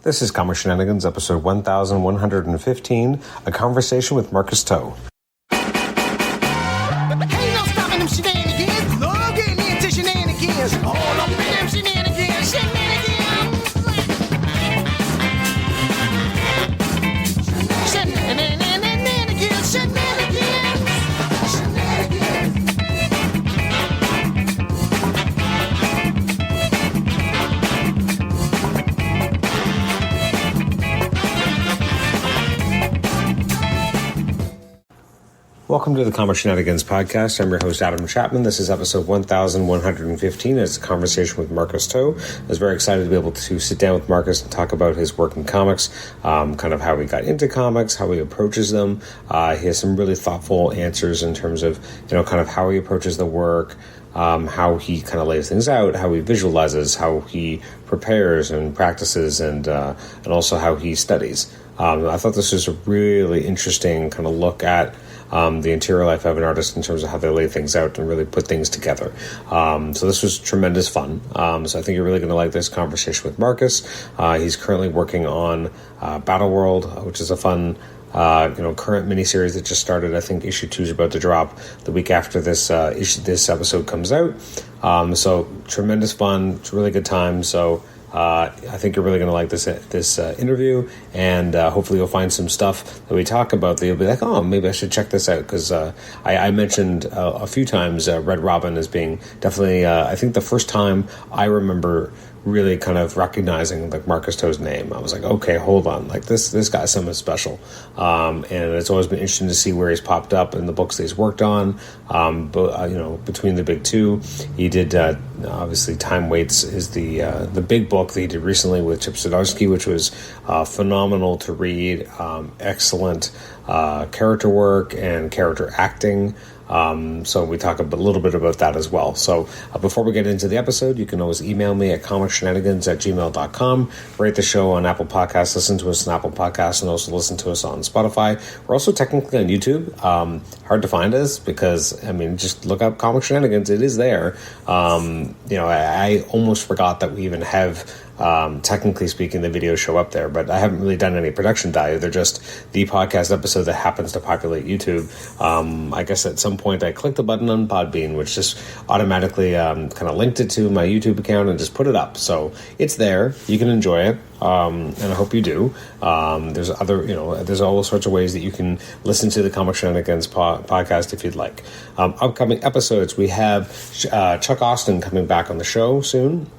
This is Comic Shenanigans, episode 1115, a conversation with Marcus Toe. Ain't no stopping them shenanigans. No getting into shenanigans. All up in them shenanigans. Shenanigans. Shenanigans. Shenanigans. Shenanigans. Welcome to the Comic Shenanigans podcast. I'm your host, Adam Chapman. This is episode 1115. It's a conversation with Marcus Toe. I was very excited to be able to sit down with Marcus and talk about his work in comics, kind of how he got into comics, how he approaches them. He has some really thoughtful answers in terms of, kind of how he approaches the work, how he kind of lays things out, how he visualizes, how he prepares and practices, and also how he studies. I thought this was a really interesting kind of look at the interior life of an artist in terms of how they lay things out and really put things together. So this was tremendous fun. So I think you're really going to like this conversation with Marcus. He's currently working on Battle World, which is a fun current miniseries that just started. I think issue 2 is about to drop the week after this episode comes out. So tremendous fun. It's a really good time. So I think you're really going to like this interview, and hopefully you'll find some stuff that we talk about that you'll be like, oh, maybe I should check this out, because I mentioned a few times Red Robin as being definitely, I think the first time I remember really kind of recognizing like Marcus Toe's name. I was like, okay, hold on, like this guy's something special, and it's always been interesting to see where he's popped up in the books that he's worked on. But between the big two, he did obviously Time Waits is the big book that he did recently with Chip Zdarsky, which was phenomenal to read. Excellent character work and character acting. So we talk a little bit about that as well. So before we get into the episode, you can always email me at comicshenanigans@gmail.com. Rate the show on Apple Podcasts, listen to us on Apple Podcasts, and also listen to us on Spotify. We're also technically on YouTube. Hard to find us because, just look up Comic Shenanigans. It is there. I almost forgot that we even have, technically speaking, the video show up there, but I haven't really done any production value. They're just the podcast episode that happens to populate YouTube. I guess at some point I clicked the button on Podbean, which just automatically kind of linked it to my YouTube account and just put it up. So it's there. You can enjoy it, and I hope you do. There's there's all sorts of ways that you can listen to the Comic Shenanigans podcast if you'd like. Upcoming episodes, we have Chuck Austin coming back on the show soon,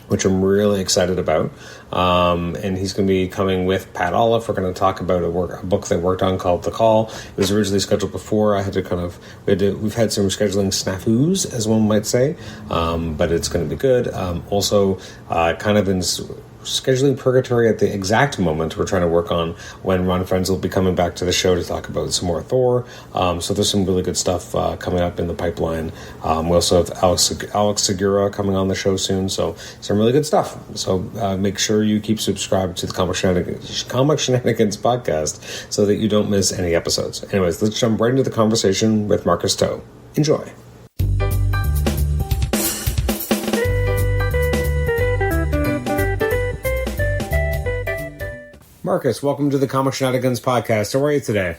which I'm really excited about. And he's going to be coming with Pat Olive. We're going to talk about a book they worked on called The Call. It was originally scheduled before. We've had some scheduling snafus, as one might say, but it's going to be good. Also, kind of in scheduling purgatory at the exact moment we're trying to work on when Ron Frenz will be coming back to the show to talk about some more Thor. So there's some really good stuff coming up in the pipeline. We also have Alex Segura coming on the show soon, so some really good stuff. So make sure you keep subscribed to the Comic Shenanigans podcast so that you don't miss any episodes. Anyways, let's jump right into the conversation with Marcus Toe. Enjoy. Marcus, welcome to the Comic Shenanigans podcast. How are you today?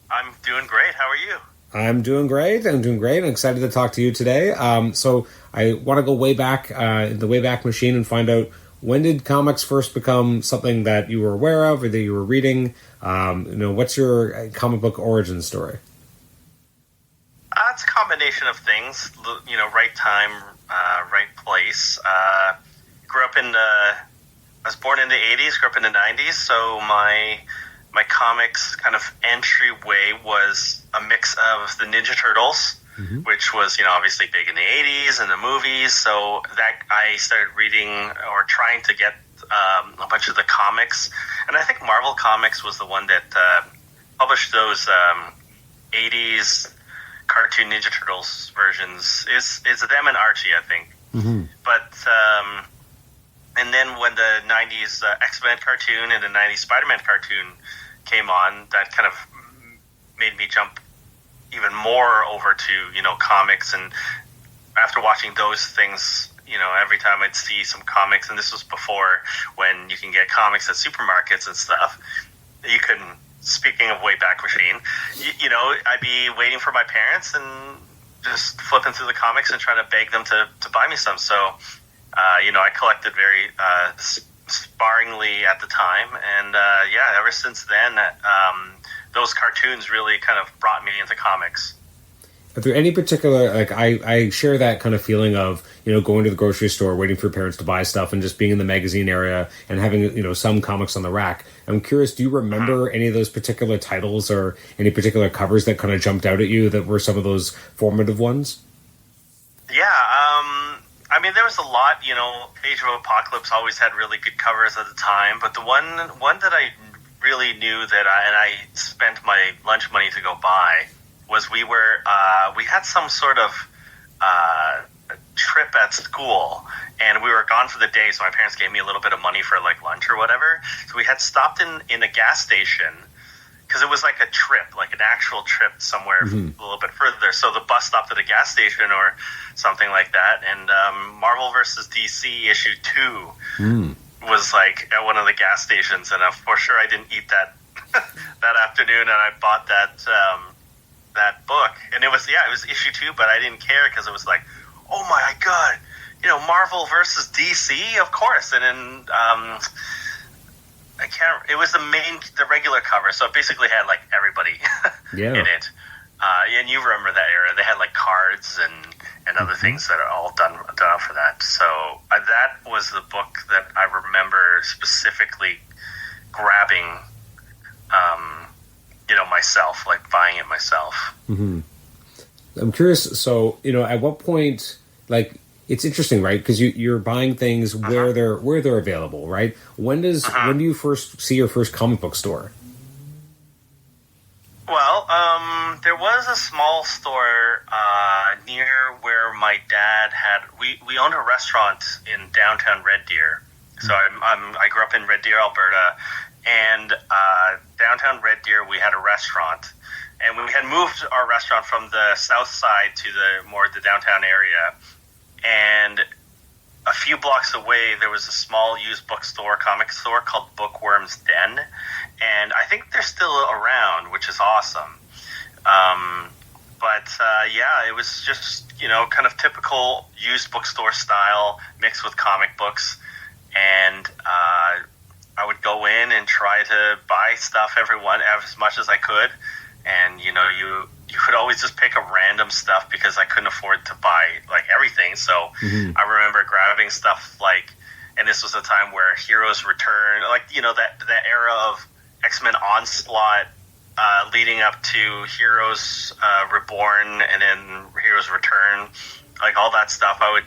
I'm doing great. How are you? I'm doing great. I'm excited to talk to you today. So I want to go way back in the Wayback Machine and find out, when did comics first become something that you were aware of or that you were reading? What's your comic book origin story? It's a combination of things. Right time, right place. Grew up I was born in the 80s, grew up in the 90s, so my comics kind of entryway was a mix of the Ninja Turtles, which was, obviously big in the 80s and the movies, so that I started reading or trying to get a bunch of the comics, and I think Marvel Comics was the one that published those 80s cartoon Ninja Turtles versions. It's them and Archie, I think. Mm-hmm. But and then when the 90s X-Men cartoon and the 90s Spider-Man cartoon came on, that kind of made me jump even more over to, comics. And after watching those things, every time I'd see some comics, and this was before when you can get comics at supermarkets and stuff. You couldn't. Speaking of Wayback Machine, I'd be waiting for my parents and just flipping through the comics and trying to beg them to buy me some. So, I collected very sparingly at the time, and ever since then, those cartoons really kind of brought me into comics. Are there any particular, like, I share that kind of feeling of, going to the grocery store, waiting for your parents to buy stuff, and just being in the magazine area and having, some comics on the rack. I'm curious, do you remember any of those particular titles or any particular covers that kind of jumped out at you that were some of those formative ones? Yeah, there was a lot, Age of Apocalypse always had really good covers at the time, but the one that I really knew that I spent my lunch money to go buy was we had some sort of trip at school, and we were gone for the day, so my parents gave me a little bit of money for like lunch or whatever. So we had stopped in a gas station because it was like a trip, like an actual trip somewhere a little bit further. So the bus stopped at a gas station or something like that, and Marvel vs. DC issue 2 was like at one of the gas stations, and for sure I didn't eat that that afternoon, and I bought that book, and it was issue 2, but I didn't care because it was like, oh my god, Marvel versus DC, of course. And then it was the regular cover, so it basically had like everybody in it. And you remember that era? They had like cards and other things that are all done up for that. So that was the book that I remember specifically grabbing. Myself, like buying it myself. I'm curious. So, at what point, like, it's interesting, right? Because you're buying things where they're available, right? When do you first see your first comic book store? Well, there was a small store near where my dad had. We owned a restaurant in downtown Red Deer. So I grew up in Red Deer, Alberta. And downtown Red Deer, we had a restaurant, and we had moved our restaurant from the south side to the downtown area. And a few blocks away, there was a small used bookstore, comic store called Bookworm's Den, and I think they're still around, which is awesome. It was just kind of typical used bookstore style mixed with comic books, and I would go in and try to buy stuff as much as I could, and you could always just pick up random stuff because I couldn't afford to buy like everything. So I remember grabbing stuff like, and this was a time where Heroes Return, like that era of X-Men Onslaught, leading up to Heroes Reborn, and then Heroes Return, like all that stuff. I would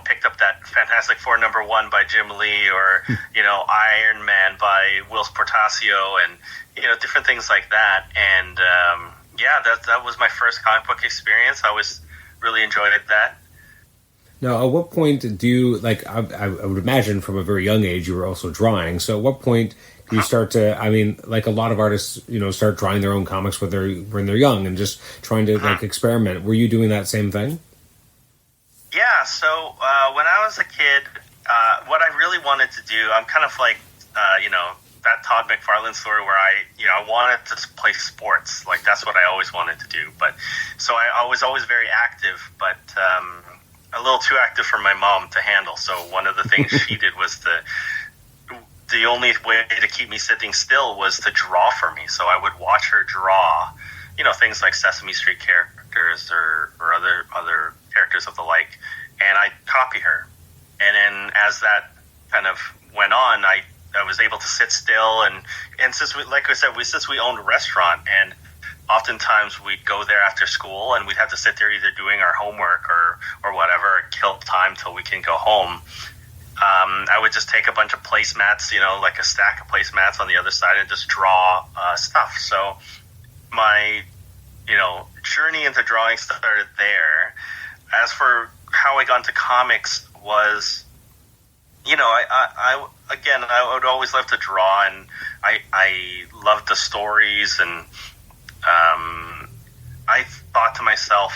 picked up that Fantastic Four #1 by Jim Lee, or, Iron Man by Whilce Portacio, and, different things like that. And, that was my first comic book experience. I was really enjoyed that. Now, at what point do you, like, I would imagine from a very young age you were also drawing, so at what point do you start to, like a lot of artists, start drawing their own comics when they're young and just trying to, like, experiment. Were you doing that same thing? Yeah, so when I was a kid, what I really wanted to do, I'm kind of like, that Todd McFarlane story where I wanted to play sports. Like, that's what I always wanted to do. But so I was always very active, but a little too active for my mom to handle. So one of the things she did was the only way to keep me sitting still was to draw for me. So I would watch her draw, things like Sesame Street characters or other characters of the like, and I'd copy her. And then as that kind of went on, I was able to sit still, and since since we owned a restaurant, and oftentimes we'd go there after school, and we'd have to sit there either doing our homework or whatever, kill time till we can go home. I would just take a bunch of placemats, like a stack of placemats on the other side, and just draw stuff. So my journey into drawing started there. As for how I got into comics was, I would always love to draw, and I loved the stories, and I thought to myself,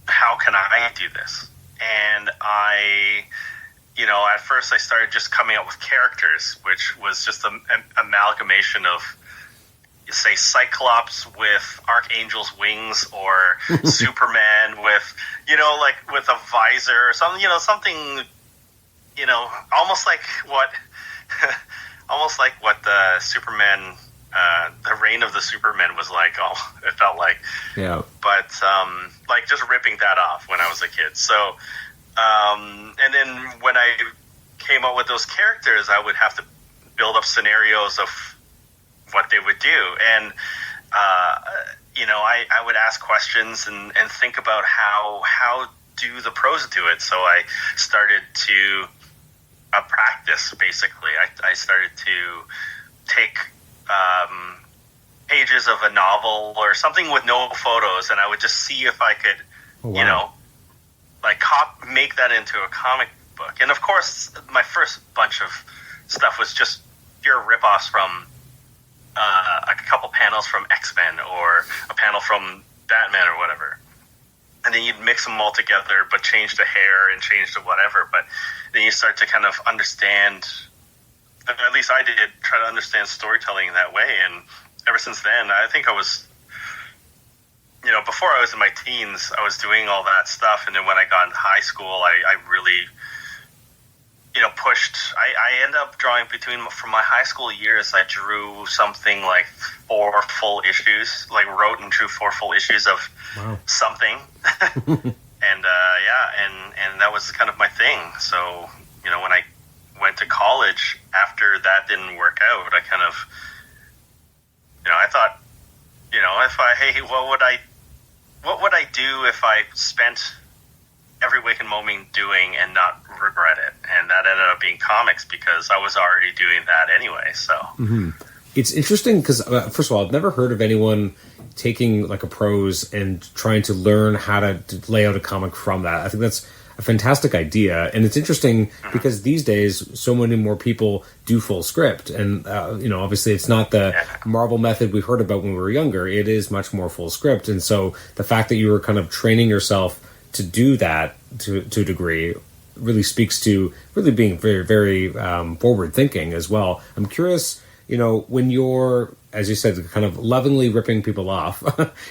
how can I do this? And at first I started just coming up with characters, which was just an amalgamation of, say, Cyclops with Archangel's wings, or Superman with, with a visor or something, almost like what, the Superman, the reign of the Superman was like. Oh, it felt like, yeah. But just ripping that off when I was a kid. So, and then when I came up with those characters, I would have to build up scenarios of what they would do, and I would ask questions and think about how do the pros do it. So I started to practice. Basically, I started to take pages of a novel or something with no photos, and I would just see if I could, make that into a comic book. And of course, my first bunch of stuff was just pure ripoffs from a couple panels from X-Men or a panel from Batman or whatever. And then you'd mix them all together, but change the hair and change the whatever. But then you start to kind of understand, at least I did, try to understand storytelling that way. And ever since then, I think I was, before I was in my teens, I was doing all that stuff. And then when I got into high school, I really, pushed. I ended up drawing from my high school years, I drew something like 4 full issues, wrote and drew 4 full issues of something. And that was kind of my thing. So, when I went to college, after that didn't work out, I kind of, I thought, what would I do if I spent every waking moment doing and not regret it? And that ended up being comics, because I was already doing that anyway. So It's interesting because, first of all, I've never heard of anyone taking a prose and trying to learn how to lay out a comic from that. I think that's a fantastic idea, and it's interesting because these days so many more people do full script, and obviously it's not the Marvel method we heard about when we were younger. It is much more full script, and so the fact that you were kind of training yourself to do that to a degree really speaks to really being very, very forward thinking as well. I'm curious, when you're, as you said, kind of lovingly ripping people off,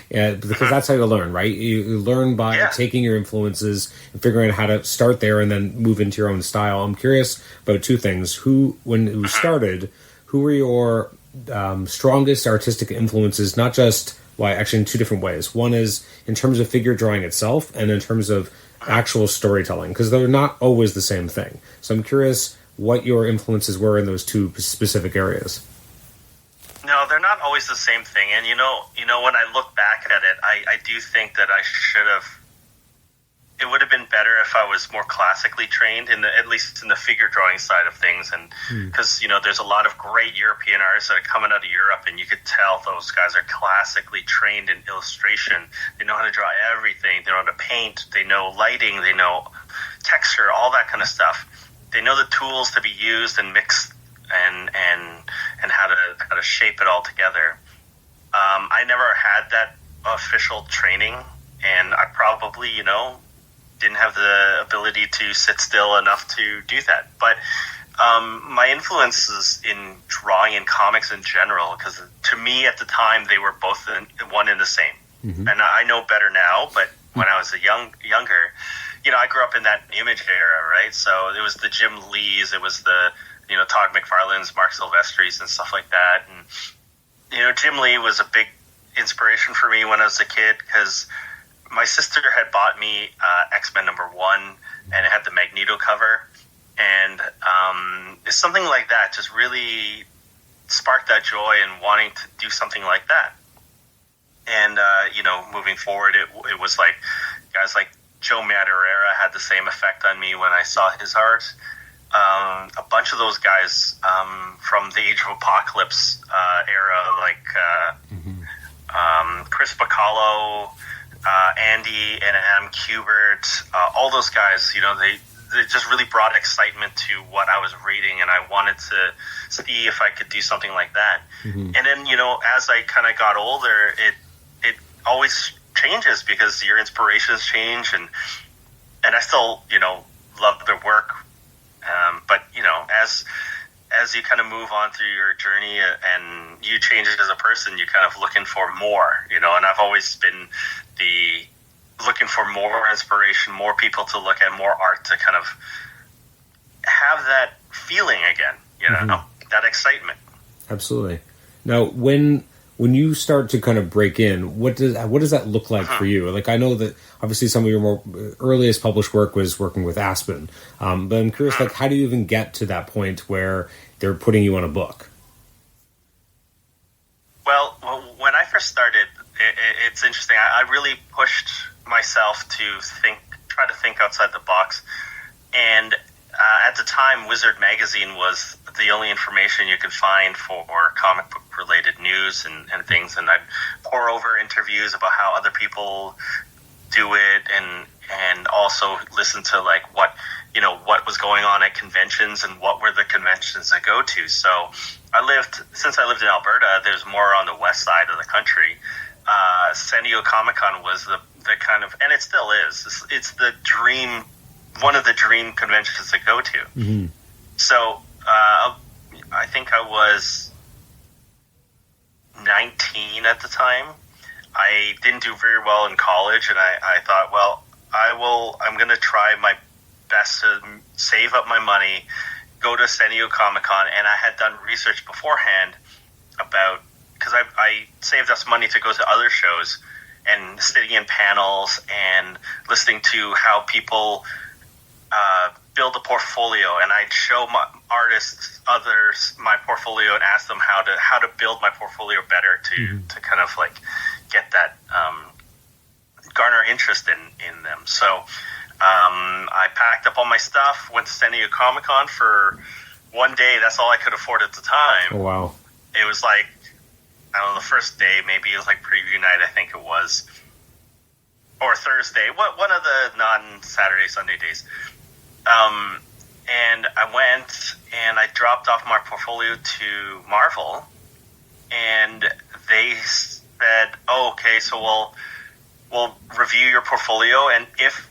because that's how you learn, right? You learn by taking your influences and figuring out how to start there and then move into your own style. I'm curious about 2 things. When you started, who were your strongest artistic influences, not just, actually in 2 different ways. One is in terms of figure drawing itself and in terms of actual storytelling, because they're not always the same thing. So I'm curious what your influences were in those 2 specific areas. No, they're not always the same thing. And, when I look back at it, I do think that I should have, it would have been better if I was more classically trained, at least in the figure drawing side of things. And because, there's a lot of great European artists that are coming out of Europe, and you could tell those guys are classically trained in illustration. They know how to draw everything. They know how to paint. They know lighting. They know texture, all that kind of stuff. They know the tools to be used and mixed and how to shape it all together. I never had that official training, and I probably, didn't have the ability to sit still enough to do that. But my influences in drawing and comics in general, because to me at the time they were both one and the same. And I know better now, but when I was younger, I grew up in that Image era, right? So it was the Jim Lees, it was the Todd McFarlane's, Mark Silvestris, and stuff like that. And Jim Lee was a big inspiration for me when I was a kid, because my sister had bought me X-Men #1, and it had the Magneto cover, and it's something like that just really sparked that joy and wanting to do something like that. And moving forward, it was like guys like Joe Madureira had the same effect on me when I saw his art. A bunch of those guys from the Age of Apocalypse era, like Chris Bacallo, Andy and Adam Kubert, all those guys, they just really brought excitement to what I was reading, and I wanted to see if I could do something like that. And then, as I kind of got older, it always changes because your inspirations change, and I still, love their work. But, as you kind of move on through your journey and you change as a person, you kind of looking for more, and I've always been looking for more inspiration, more people to look at, more art to kind of have that feeling again, that excitement. Absolutely. Now, when you start to kind of break in, what does that look like for you? Like, I know that obviously some of your more earliest published work was working with Aspen, but I'm curious, like, how do you even get to that point where they're putting you on a book? Well, when I first started, it's interesting. I really pushed myself to try to think outside the box, and at the time, Wizard Magazine was the only information you could find for comic book related news and things, and I'd pour over interviews about how other people do it, and also listen to like what was going on at conventions and what were the conventions I go to. So since I lived in Alberta, there's more on the west side of the country. San Diego Comic-Con was the kind of, and it still is, it's the dream, one of the dream conventions to go to. Mm-hmm. So I think I was 19 at the time. I didn't do very well in college, and I thought, well, I'm going to try my best to save up my money, go to San Diego Comic-Con, and I had done research beforehand about, because I saved us money to go to other shows and sitting in panels and listening to how people build a portfolio, and I'd show my others my portfolio and ask them how to build my portfolio better to kind of like get that garner interest in them. So I packed up all my stuff, went to San Diego Comic-Con for one day. That's all I could afford at the time. Oh, wow. It was like, I don't know, the first day, maybe it was like preview night, I think it was, or Thursday, one of the non-Saturday, Sunday days. And I went and I dropped off my portfolio to Marvel, and they said, "Oh, okay, so we'll review your portfolio, and if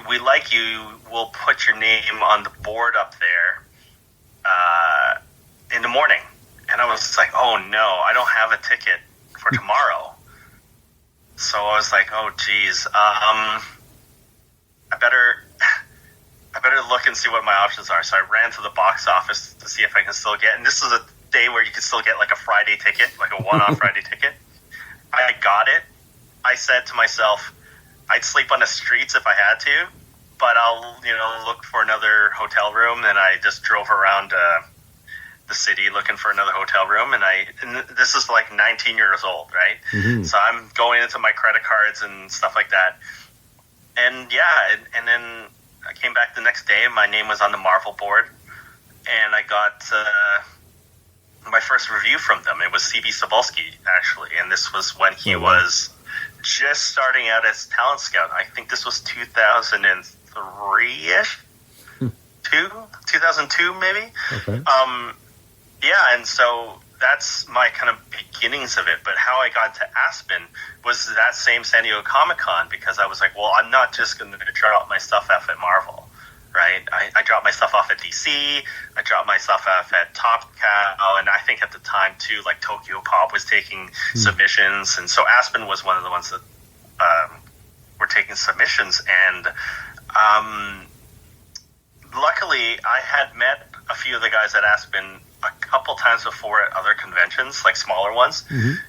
we like you, we'll put your name on the board up there in the morning." And I was like, "Oh no, I don't have a ticket for tomorrow." So I was like, "Oh geez, I better look and see what my options are." So I ran to the box office to see if I can still get, and this is a day where you could still get like a Friday ticket, like a one-off Friday ticket. I got it. I said to myself, I'd sleep on the streets if I had to, but I'll, look for another hotel room. And I just drove around the city looking for another hotel room. And this is like 19 years old, right? Mm-hmm. So I'm going into my credit cards and stuff like that. And yeah, and then I came back the next day and my name was on the Marvel board, and I got my first review from them. It was C.B. Cebulski, actually, and this was when he was just starting out as talent scout. I think this was 2003-ish? 2002 maybe? Okay. Yeah, and so that's my kind of beginnings of it. But how I got to Aspen was that same San Diego Comic-Con, because I was like, well, I'm not just going to drop my stuff off at Marvel, right? I dropped my stuff off at DC, I dropped my stuff off at Top Cow, and I think at the time, too, like Tokyo Pop was taking submissions, and so Aspen was one of the ones that were taking submissions, and luckily, I had met a few of the guys at Aspen a couple times before at other conventions, like smaller ones, and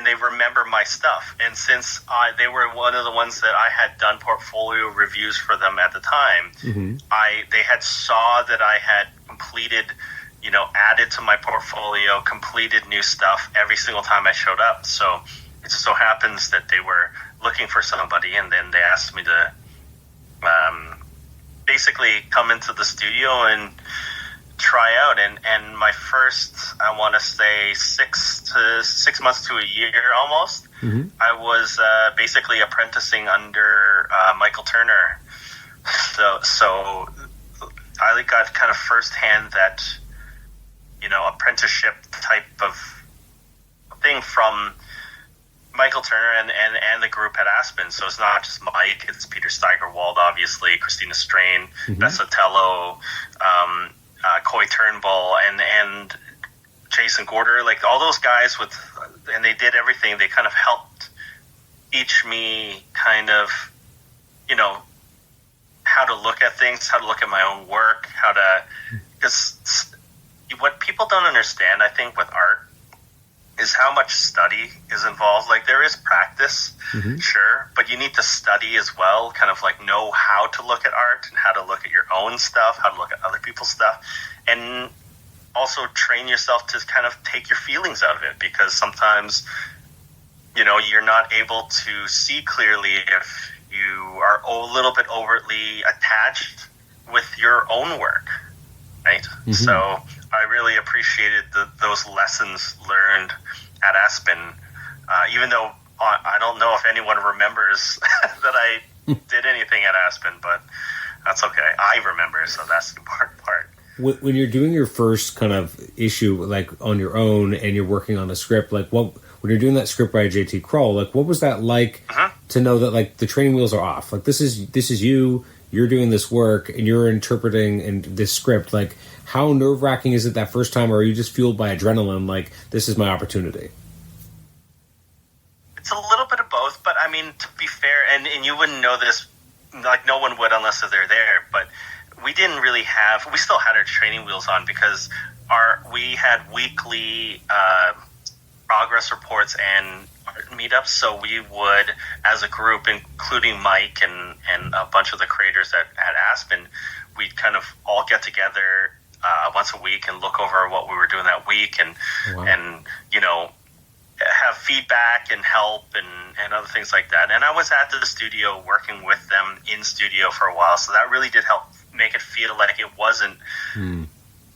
they remember my stuff. And since they were one of the ones that I had done portfolio reviews for them at the time, they had saw that I had completed, added to my portfolio, completed new stuff every single time I showed up. So it so happens that they were looking for somebody, and then they asked me to basically come into the studio and try out, and my first, I want to say 6 months to a year almost, I was basically apprenticing under Michael Turner. So I got kind of firsthand that apprenticeship type of thing from Michael Turner and the group at Aspen. So it's not just Mike, it's Peter Steigerwald, obviously, Christina Strain, Beth Sotelo, Coy Turnbull, and Jason Gorder, like all those guys and they did everything. They kind of helped teach me kind of, how to look at things, how to look at my own work, because what people don't understand, I think, with art is how much study is involved. Like, there is practice, sure, but you need to study as well, kind of like know how to look at art and how to look at your own stuff, how to look at other people's stuff, and also train yourself to kind of take your feelings out of it, because sometimes, you're not able to see clearly if you are a little bit overtly attached with your own work, right? So I really appreciated those lessons learned at Aspen, even though I don't know if anyone remembers that I did anything at Aspen, but that's okay. I remember, so that's the important part. When you're doing your first kind of issue, like on your own, and you're working on a script, like when you're doing that script by JT Kroll, like what was that like to know that like the training wheels are off? Like this is you're doing this work and you're interpreting in this script. Like how nerve-wracking is it that first time, or are you just fueled by adrenaline? Like this is my opportunity. It's a little bit of both, but I mean, to be fair, and you wouldn't know this, like no one would unless they're there, but we didn't really we still had our training wheels on because we had weekly progress reports and meetups, so we would, as a group, including Mike and a bunch of the creators at Aspen, we'd kind of all get together once a week and look over what we were doing that week and have feedback and help and other things like that. And I was at the studio working with them in studio for a while, so that really did help make it feel like it wasn't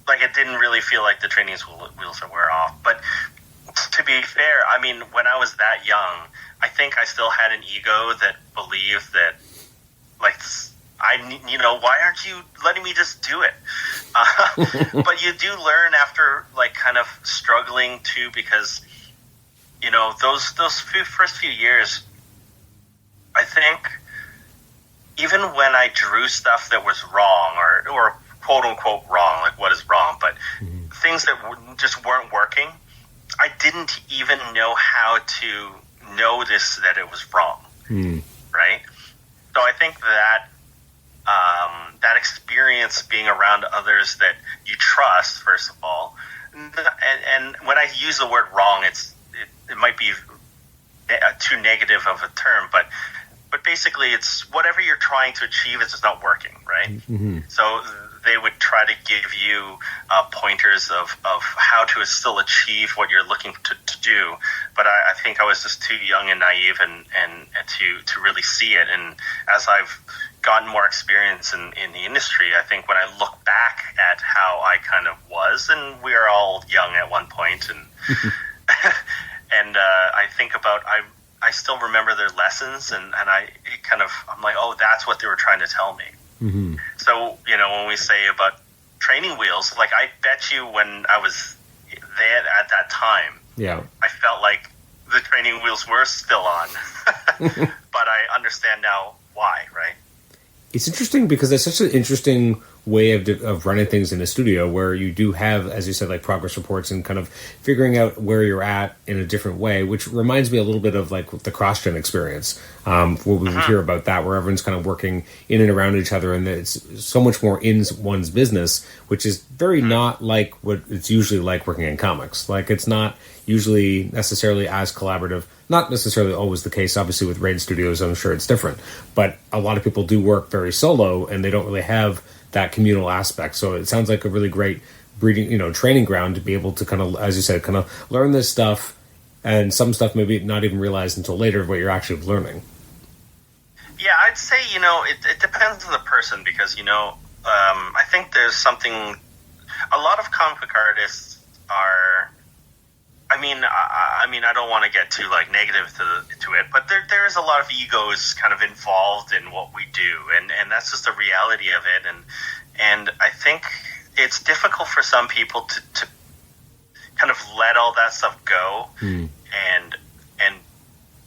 like it didn't really feel like the training wheels were off. But to be fair, I mean, when I was that young, I think I still had an ego that believed that, like, why aren't you letting me just do it? But you do learn after, like, kind of struggling too, because, those first few years, I think, even when I drew stuff that was wrong or quote unquote wrong, like what is wrong, but things that just weren't working, I didn't even know how to notice that it was wrong, right? So I think that that experience being around others that you trust, first of all, and when I use the word wrong, it might be too negative of a term, but basically it's whatever you're trying to achieve is just not working, right? So they would try to give you pointers of how to still achieve what you're looking to do. But I think I was just too young and naive and to really see it. And as I've gotten more experience in the industry, I think when I look back at how I kind of was, and we are all young at one point, and and I think about, I still remember their lessons, and I'm like, oh, that's what they were trying to tell me. So, when we say about training wheels, like I bet you when I was there at that time, I felt like the training wheels were still on, but I understand now why, right? It's interesting because it's such an interesting way of running things in a studio where you do have, as you said, like progress reports and kind of figuring out where you're at in a different way, which reminds me a little bit of like the cross-gen experience, where we hear about that, where everyone's kind of working in and around each other, and it's so much more in one's business, which is very not like what it's usually like working in comics. Like it's not usually necessarily as collaborative. Not necessarily always the case. Obviously, with Raid Studios, I'm sure it's different. But a lot of people do work very solo, and they don't really have that communal aspect. So it sounds like a really great training ground to be able to kind of, as you said, kind of learn this stuff, and some stuff maybe not even realized until later what you're actually learning. Yeah, I'd say, it depends on the person because, I think there's something, a lot of comic book artists are, I don't want to get too like negative to it, but there is a lot of egos kind of involved in what we do, and that's just the reality of it, and I think it's difficult for some people to kind of let all that stuff go and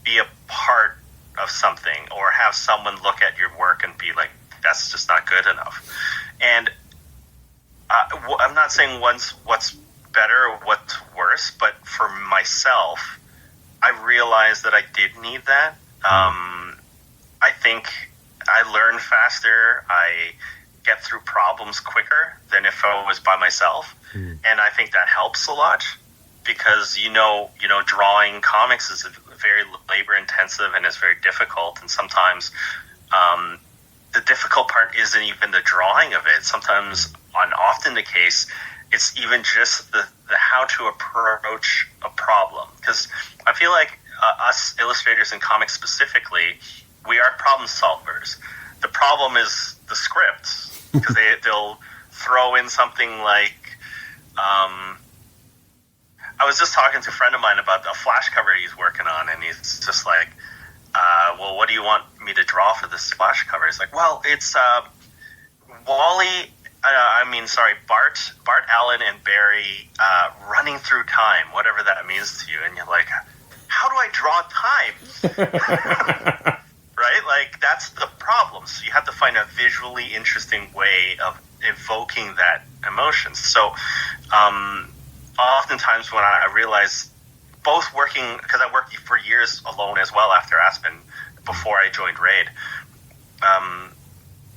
be a part of something or have someone look at your work and be like, that's just not good enough. And I'm not saying what's better or what's worse, but for myself, I realized that I did need that. I think I learn faster. I get through problems quicker than if I was by myself. And I think that helps a lot because, drawing comics is very labor intensive and it's very difficult. And sometimes the difficult part isn't even the drawing of it. Sometimes, often the case, it's even just the how to approach a problem. Because I feel like us illustrators and comics specifically, we are problem solvers. The problem is the script, because they'll throw in something like, I was just talking to a friend of mine about a flash cover he's working on, and he's just like, well, what do you want me to draw for this flash cover? He's like, well, it's Bart Allen and Barry running through time, whatever that means to you. And you're like, how do I draw time? Right? Like, that's the problem. So you have to find a visually interesting way of evoking that emotion. So oftentimes when I realize, both working, because I worked for years alone as well after Aspen, before I joined Raid,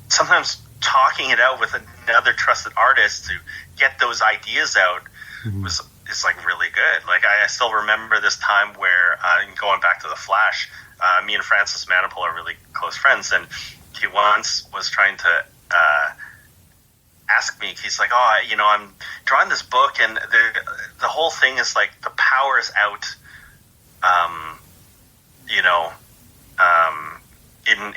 sometimes talking it out with another trusted artist to get those ideas out is like really good. Like I still remember this time where, going back to the Flash, me and Francis Manipul are really close friends, and he once was trying to ask me, he's like, I'm drawing this book, and the whole thing is like the power's out,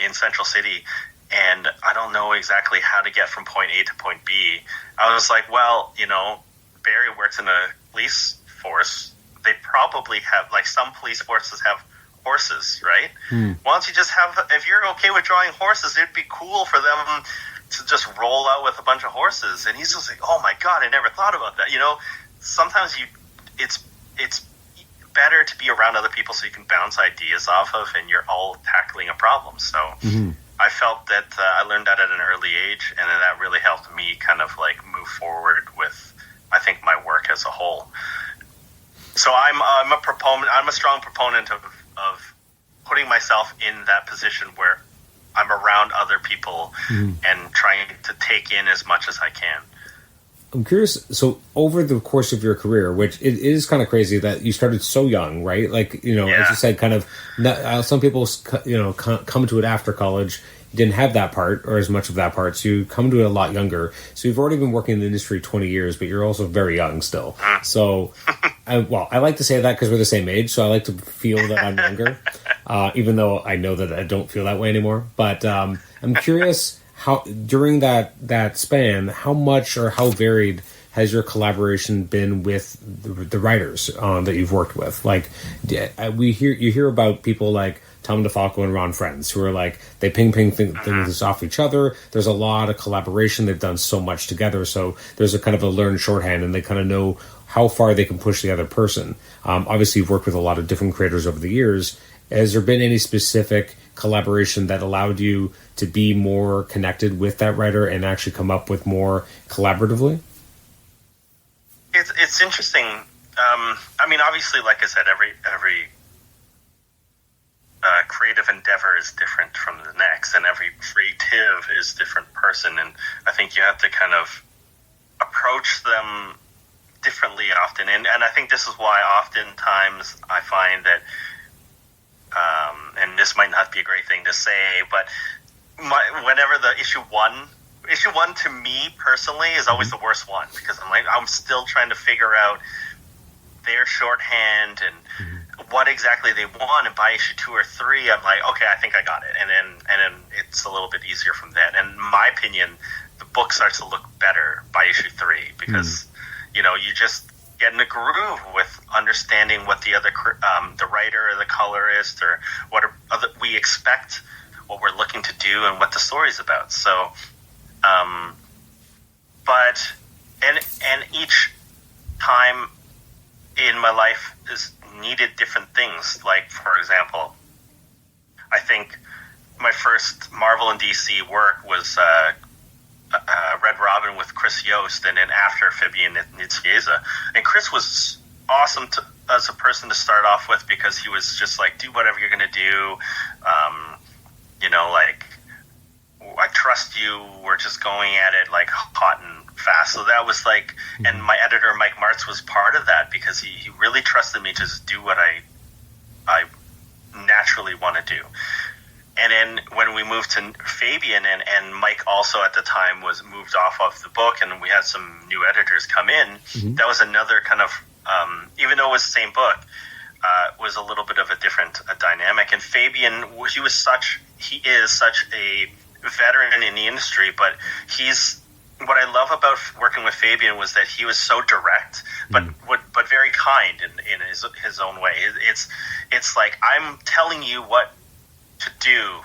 in Central City, and I don't know exactly how to get from point A to point B. I was like, well, Barry works in a police force. They probably have, like, some police forces have horses, right? Why don't you just have, if you're okay with drawing horses, it'd be cool for them to just roll out with a bunch of horses. And he's just like, oh my God, I never thought about that. Sometimes it's better to be around other people so you can bounce ideas off of, and you're all tackling a problem. So I felt that I learned that at an early age, and then that really helped me kind of like move forward with, I think, my work as a whole. So I'm a strong proponent of putting myself in that position where I'm around other people and trying to take in as much as I can. I'm curious, so over the course of your career, which it is kind of crazy that you started so young, right? Like, as you said, kind of, some people, come to it after college, didn't have that part or as much of that part, so you come to it a lot younger. So you've already been working in the industry 20 years, but you're also very young still. So, I like to say that because we're the same age, so I like to feel that I'm younger, even though I know that I don't feel that way anymore. But I'm curious, how during that span, how much or how varied has your collaboration been with the writers that you've worked with? Like, you hear about people like Tom DeFalco and Ron Friends, who are like, they ping things off each other. There's a lot of collaboration. They've done so much together. So there's a kind of a learned shorthand, and they kind of know how far they can push the other person. Obviously, you've worked with a lot of different creators over the years. Has there been any specific collaboration that allowed you to be more connected with that writer and actually come up with more collaboratively? It's interesting. Obviously, like I said, every creative endeavor is different from the next, and every creative is a different person, and I think you have to kind of approach them differently often, and I think this is why oftentimes I find that, and this might not be a great thing to say, but whenever the issue one to me personally is always the worst one, because I'm still trying to figure out their shorthand and what exactly they want, and by issue 2 or 3 I'm like, okay, I think I got it, and then it's a little bit easier from that. And in my opinion, the book starts to look better by issue 3, because you just get in a groove with understanding what the other the writer or the colorist or what we expect, what we're looking to do, and what the story's about. So but each time in my life is needed different things. Like, for example, I think my first Marvel and DC work was Red Robin with Chris Yost, and then after Fabian Nicieza. And Chris was awesome as a person to start off with, because he was just like, do whatever you're going to do. Like, I trust you. We're just going at it like hot and fast. So that was like, and my editor, Mike Martz, was part of that, because he really trusted me to just do what I naturally want to do. And then when we moved to Fabian, and Mike also at the time was moved off of the book, and we had some new editors come in, that was another kind of, even though it was the same book, was a little bit of a different dynamic. And Fabian, he is such a veteran in the industry, but what I love about working with Fabian was that he was so direct, but very kind in his own way. It's like, I'm telling you what to do,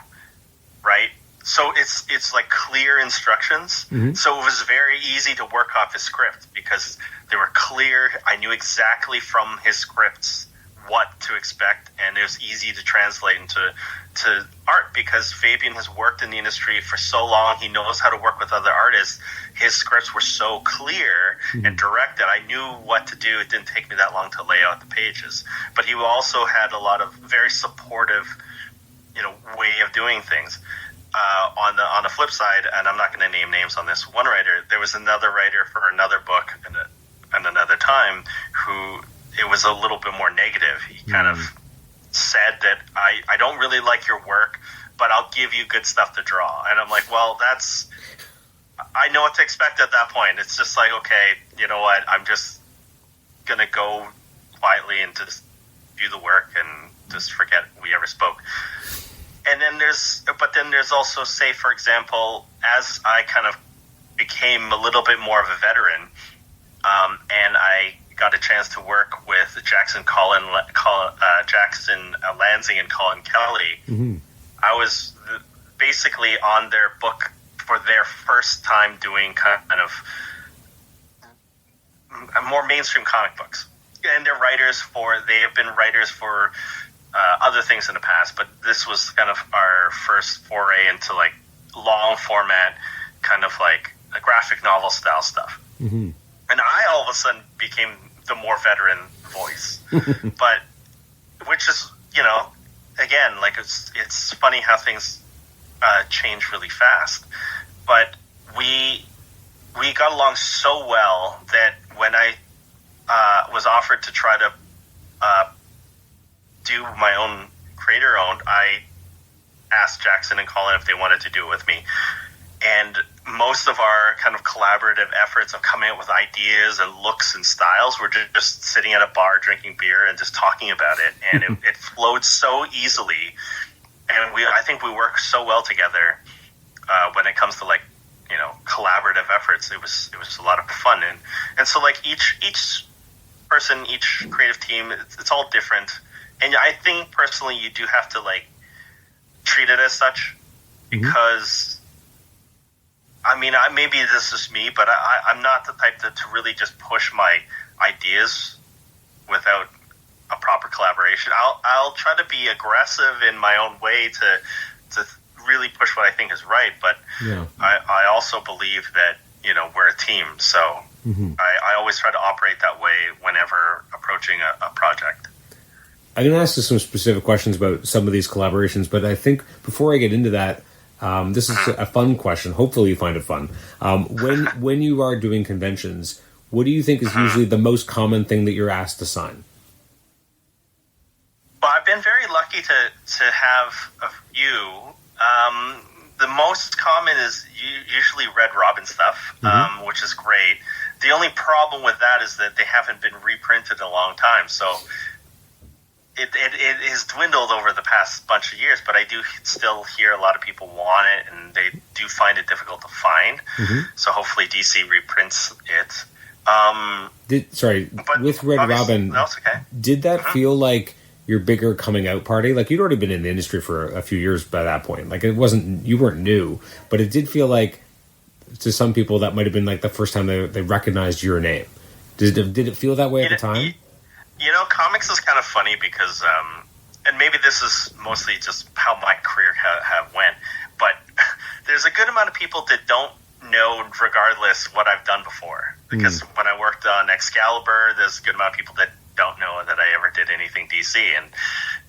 right? So it's like clear instructions. So it was very easy to work off his script, because they were clear. I knew exactly from his scripts what to expect, and it was easy to translate into art, because Fabian has worked in the industry for so long. He knows how to work with other artists. His scripts were so clear and direct that I knew what to do. It didn't take me that long to lay out the pages. But he also had a lot of very supportive, way of doing things. On the flip side, and I'm not going to name names on this one writer, there was another writer for another book and another time who, it was a little bit more negative. He kind of said that I don't really like your work, but I'll give you good stuff to draw. And I'm like, well, I know what to expect at that point. It's just like, okay, you know what? I'm just going to go quietly and just do the work and just forget we ever spoke. And then there's also, say, for example, as I kind of became a little bit more of a veteran, and I got a chance to work with Jackson Lansing and Colin Kelly. I was basically on their book for their first time doing kind of more mainstream comic books. And they have been writers for other things in the past, but this was kind of our first foray into like long format, kind of like a graphic novel style stuff. And I all of a sudden became the more veteran voice, but which is, again, like it's funny how things change really fast. But we got along so well that when I was offered to try to do my own creator-owned, I asked Jackson and Colin if they wanted to do it with me. And most of our kind of collaborative efforts of coming up with ideas and looks and styles were just sitting at a bar drinking beer and just talking about it. And it flowed so easily. And I think we work so well together when it comes to like, collaborative efforts. It was a lot of fun. And so like each person, each creative team, it's all different. And I think personally you do have to like treat it as such, because maybe this is me, but I'm not the type to really just push my ideas without a proper collaboration. I'll try to be aggressive in my own way to really push what I think is right, but I also believe that, we're a team, so I always try to operate that way whenever approaching a project. I'm going to ask you some specific questions about some of these collaborations, but I think before I get into that, this is a fun question. Hopefully you find it fun. When you are doing conventions, what do you think is usually the most common thing that you're asked to sign? Well, I've been very lucky to have a few. The most common is usually Red Robin stuff, which is great. The only problem with that is that they haven't been reprinted in a long time, so it has dwindled over the past bunch of years, but I do still hear a lot of people want it, and they do find it difficult to find. So hopefully DC reprints it. With Red Robin, no, it's okay. Did that feel like your bigger coming out party? Like, you'd already been in the industry for a few years by that point. Like, you weren't new, but it did feel like to some people that might have been like the first time they recognized your name. Did it feel that way at the time? Comics is kind of funny because, and and maybe this is mostly just how my career have went, but there's a good amount of people that don't know, regardless, what I've done before. Because when I worked on Excalibur, there's a good amount of people that don't know that I ever did anything DC, and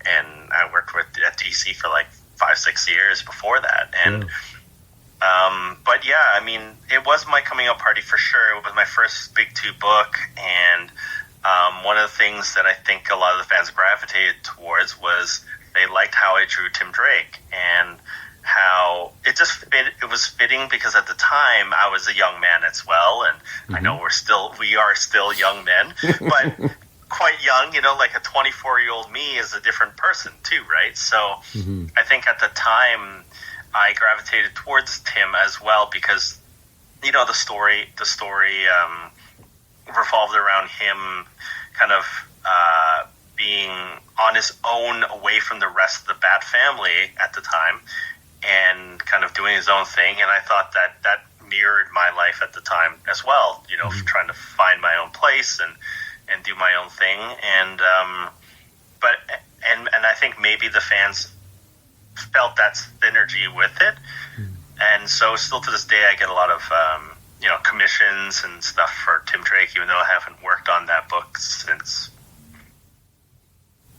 I worked at DC for like 5-6 years before that, and but yeah, I mean, it was my coming out party for sure. It was my first Big Two book, and one of the things that I think a lot of the fans gravitated towards was they liked how I drew Tim Drake, and how it just fit. It was fitting because at the time I was a young man as well, and I know we are still young men, but quite young, like a 24-year-old me is a different person too, right? So I think at the time I gravitated towards Tim as well because, the story revolved around him kind of being on his own away from the rest of the Bat family at the time and kind of doing his own thing. And I thought that mirrored my life at the time as well, trying to find my own place and do my own thing. And and I think maybe the fans felt that synergy with it. And so still to this day, I get a lot of, commissions and stuff for Tim Drake, even though I haven't worked on that book since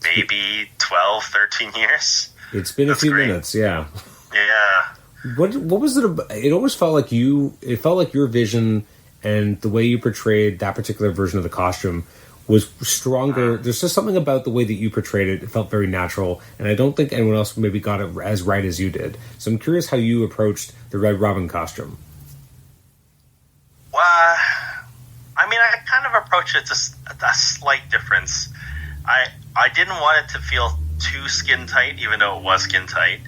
maybe 12, 13 years. It's been a few minutes, yeah. Yeah. What was it about? It almost felt like it felt like your vision and the way you portrayed that particular version of the costume was stronger. There's just something about the way that you portrayed it. It felt very natural, and I don't think anyone else maybe got it as right as you did. So I'm curious how you approached the Red Robin costume. Well, I mean, I kind of approached it just a slight difference. I didn't want it to feel too skin tight, even though it was skin tight.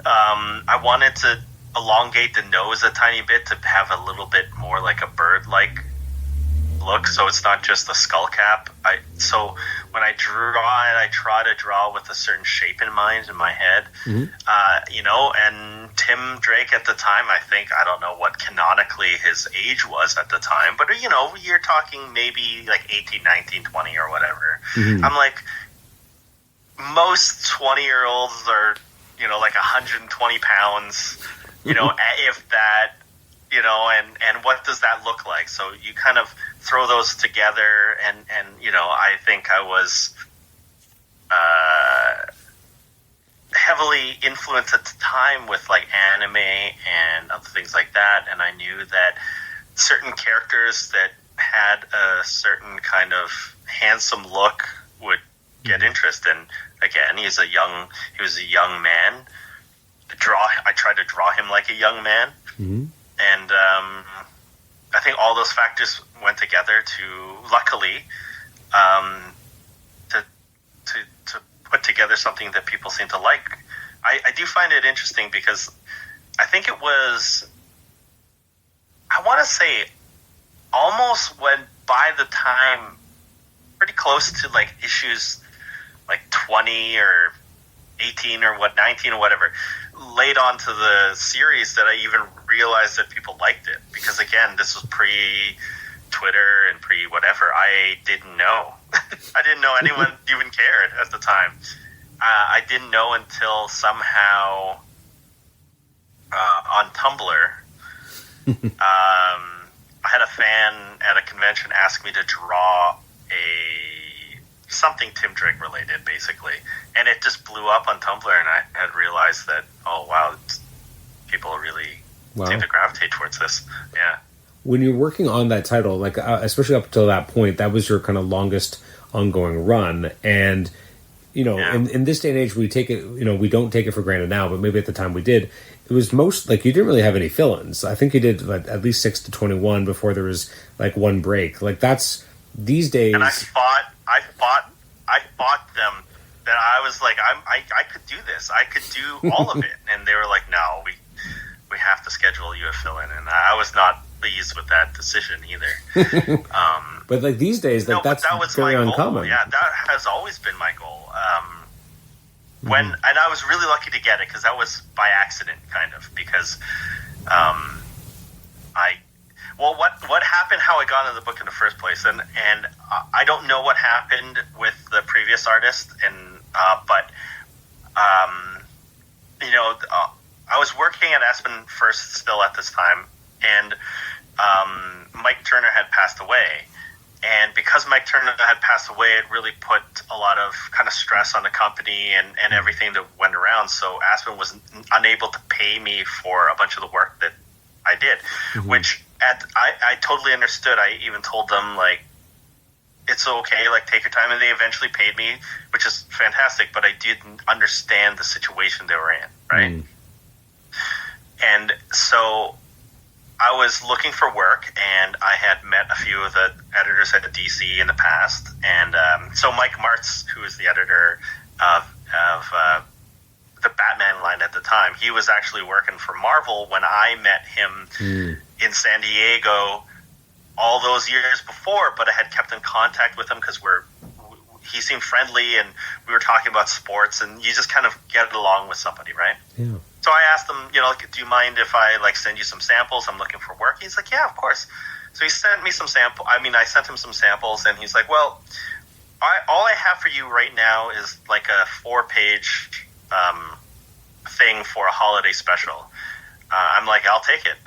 I wanted to elongate the nose a tiny bit to have a little bit more like a bird-like look, so it's not just a skull cap. So when I draw it, I try to draw with a certain shape in mind in my head. And Tim Drake at the time, I don't know what canonically his age was at the time, but you're talking maybe like 18, 19, 20 or whatever. I'm like, most 20-year-olds are, like 120 pounds, if that, and what does that look like? So you kind of throw those together, and I think I was heavily influenced at the time with like anime and other things like that, and I knew that certain characters that had a certain kind of handsome look would get interest. And again, he was a young man. I tried to draw him like a young man. And I think all those factors went together to, luckily, to put together something that people seem to like. I do find it interesting because I think it was, I want to say, almost when by the time, pretty close to like issues like 20 or 18 or 19 or whatever, laid onto the series that I even realized that people liked it. Because again, this was pre-Twitter and pre-whatever. I didn't know. I didn't know anyone even cared at the time. I didn't know until somehow on Tumblr, I had a fan at a convention ask me to draw something Tim Drake related, basically, and it just blew up on Tumblr, and I had realized that, oh wow, people really seem to gravitate towards this. Yeah. When you're working on that title, like especially up until that point, that was your kind of longest ongoing run, and in this day and age, we take it, we don't take it for granted now, but maybe at the time we did. It was most like you didn't really have any fill-ins. I think you did like at least 6 to 21 before there was like one break. Like that's these days. And I fought them. That I was like, I could do this. I could do all of it, and they were like, no, we have to schedule you a fill-in, and I was not pleased with that decision either. But like these days, like that was very uncommon. Yeah, that has always been my goal. And I was really lucky to get it because that was by accident, kind of, because what happened, how I got into the book in the first place, and I don't know what happened with the previous artist, and but I was working at Aspen first still at this time, and Mike Turner had passed away. And because Mike Turner had passed away, it really put a lot of kind of stress on the company and everything that went around. So Aspen was unable to pay me for a bunch of the work that I did, which I totally understood. I even told them, like, it's okay, like, take your time. And they eventually paid me, which is fantastic, but I didn't understand the situation they were in, right? And so I was looking for work, and I had met a few of the editors at the DC in the past. And so Mike Martz, who is the editor of the Batman line at the time, he was actually working for Marvel when I met him in San Diego all those years before, but I had kept in contact with him because he seemed friendly, and we were talking about sports, and you just kind of get along with somebody, right? Yeah. So I asked him, do you mind if I send you some samples? I'm looking for work. He's like, yeah, of course. So he sent me some sample. I sent him some samples, and he's like, well, all I have for you right now is like a 4-page thing for a holiday special. I'm like, I'll take it.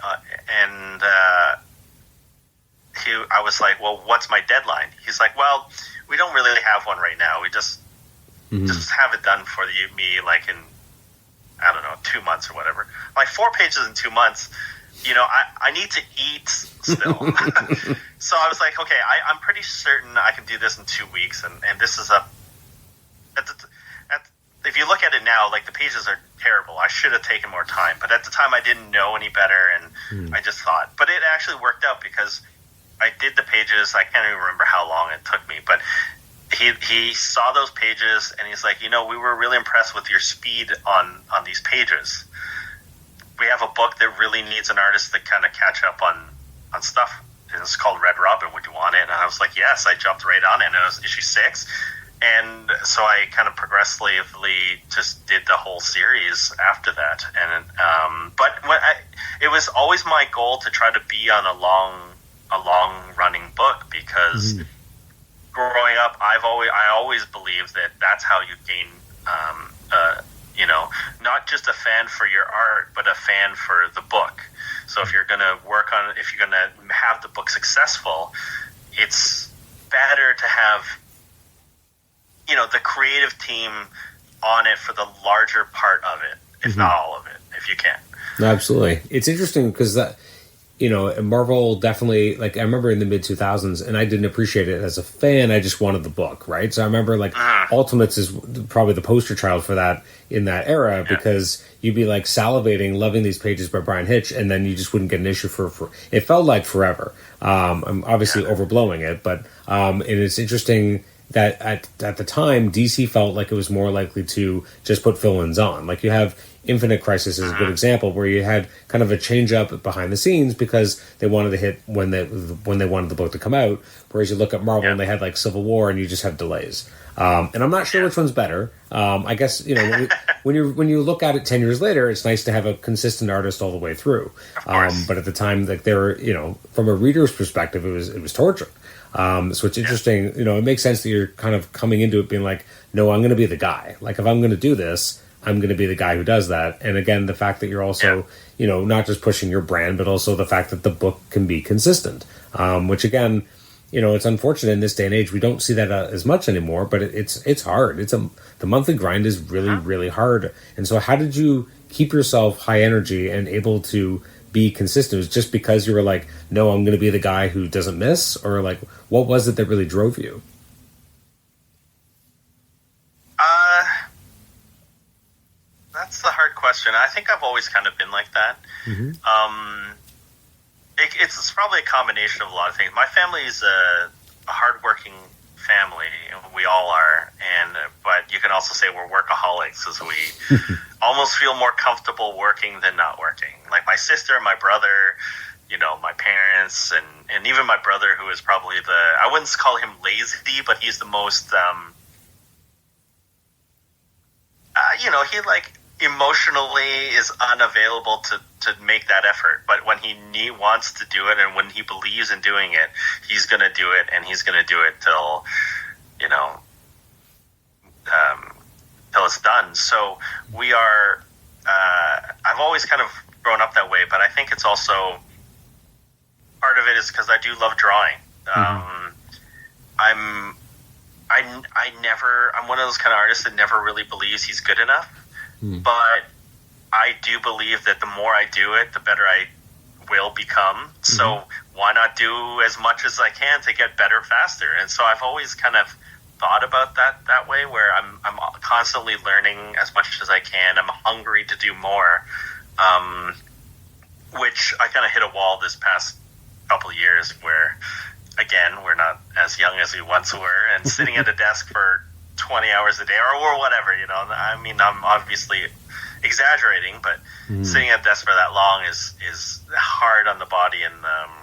I was like, well, what's my deadline? He's like, well, we don't really have one right now. We just have it done for me, like, in, I don't know, 2 months or whatever. Like, 4 pages in 2 months, I need to eat still. So I was like, okay, I'm pretty certain I can do this in 2 weeks. And this is if you look at it now, like, the pages are terrible. I should have taken more time. But at the time, I didn't know any better, and I just thought. But it actually worked out because I did the pages. I can't even remember how long it took me, but he saw those pages, and he's like, we were really impressed with your speed on these pages. We have a book that really needs an artist to kind of catch up on stuff. And it's called Red Robin. Would you want it? And I was like, yes. I jumped right on it, and it was issue 6. And so I kind of progressively just did the whole series after that. And but it was always my goal to try to be on a long running book, because growing up, I always believed that that's how you gain, not just a fan for your art, but a fan for the book. So if you're going to have the book successful, it's better to have, the creative team on it for the larger part of it, if not all of it, if you can. Absolutely. It's interesting because that, Marvel definitely, like, I remember in the mid-2000s, and I didn't appreciate it as a fan, I just wanted the book, right? So I remember, like, Ultimates is probably the poster child for that in that era, because you'd be, like, salivating, loving these pages by Brian Hitch, and then you just wouldn't get an issue for it felt like forever. I'm obviously overblowing it, but and it's interesting that at the time, DC felt like it was more likely to just put fill-ins on. Like, you have Infinite Crisis is a good example, where you had kind of a change up behind the scenes because they wanted to hit when they wanted the book to come out. Whereas you look at Marvel and they had like Civil War, and you just have delays. And I'm not sure which one's better. I guess when you look at it 10 years later, it's nice to have a consistent artist all the way through. But at the time, like, they were, from a reader's perspective, it was torture. So it's interesting. It makes sense that you're kind of coming into it being like, no, I'm going to be the guy. Like, if I'm going to do this, I'm going to be the guy who does that. And again, the fact that you're also, not just pushing your brand, but also the fact that the book can be consistent, which again, it's unfortunate in this day and age. We don't see that as much anymore, but it's hard. The monthly grind is really, really hard. And so how did you keep yourself high energy and able to be consistent? Was it just because you were like, no, I'm going to be the guy who doesn't miss? Or like, what was it that really drove you? That's the hard question. I think I've always kind of been like that. It's probably a combination of a lot of things. My family is a hardworking family. We all are, but you can also say we're workaholics, as we almost feel more comfortable working than not working. Like my sister, my brother, my parents, and even my brother, who is probably I wouldn't call him lazy, but he's the most, he like emotionally is unavailable to make that effort. But when he wants to do it, and when he believes in doing it, he's going to do it, and he's going to do it till until it's done. So we are. I've always kind of grown up that way, but I think it's also part of it is because I do love drawing. I'm one of those kind of artists that never really believes he's good enough, but I do believe that the more I do it, the better I will become. So why not do as much as I can to get better faster? And so I've always kind of thought about that way, where I'm constantly learning as much as I can. I'm hungry to do more, which I kind of hit a wall this past couple of years where, again, we're not as young as we once were, and sitting at a desk for 20 hours a day or whatever, I mean, I'm obviously exaggerating, but sitting at a desk for that long is hard on the body and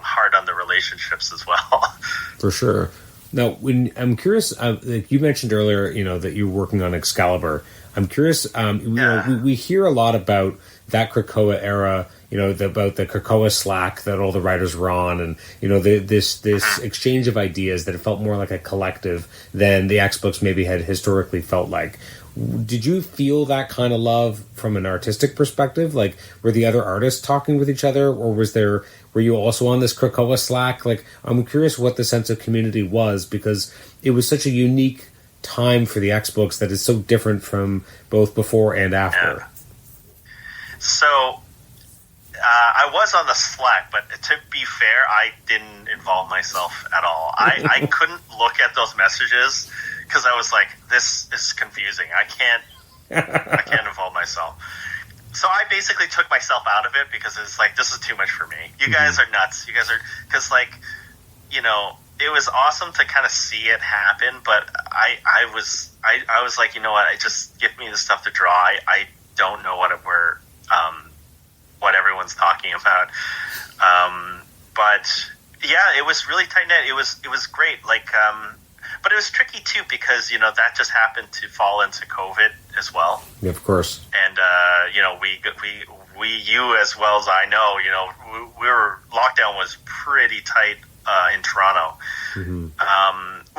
hard on the relationships as well. For sure. Now, I'm curious, like you mentioned earlier, that you're working on Excalibur. I'm curious, we hear a lot about that Krakoa era, about the Krakoa Slack that all the writers were on, and this exchange of ideas that it felt more like a collective than the X books maybe had historically felt like. Did you feel that kind of love from an artistic perspective? Like, were the other artists talking with each other, or were you also on this Krakoa Slack? Like, I'm curious what the sense of community was, because it was such a unique time for the X books that is so different from both before and after. Yeah. So, I was on the Slack, but to be fair, I didn't involve myself at all. I couldn't look at those messages because I was like, this is confusing. I can't involve myself. So I basically took myself out of it because it's like, this is too much for me. You guys are nuts. You guys are, because it was awesome to kind of see it happen, but I was like, you know what? Just give me the stuff to draw. I don't know what what everyone's talking about. But yeah, it was really tight knit. It was great. But it was tricky too because that just happened to fall into COVID as well. Yeah, of course. And you as well as I know, we were lockdown was pretty tight in Toronto,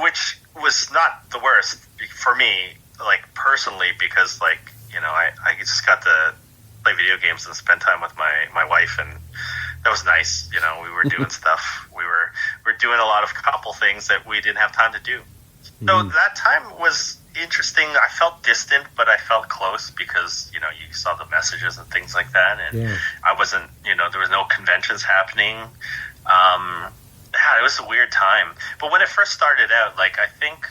which was not the worst for me, personally, because I just got to play video games and spend time with my wife, and that was nice. We were doing stuff. We were doing a lot of couple things that we didn't have time to do. So that time was interesting. I felt distant, but I felt close because, you saw the messages and things like that. And I wasn't, there was no conventions happening. It was a weird time. But when it first started out, I think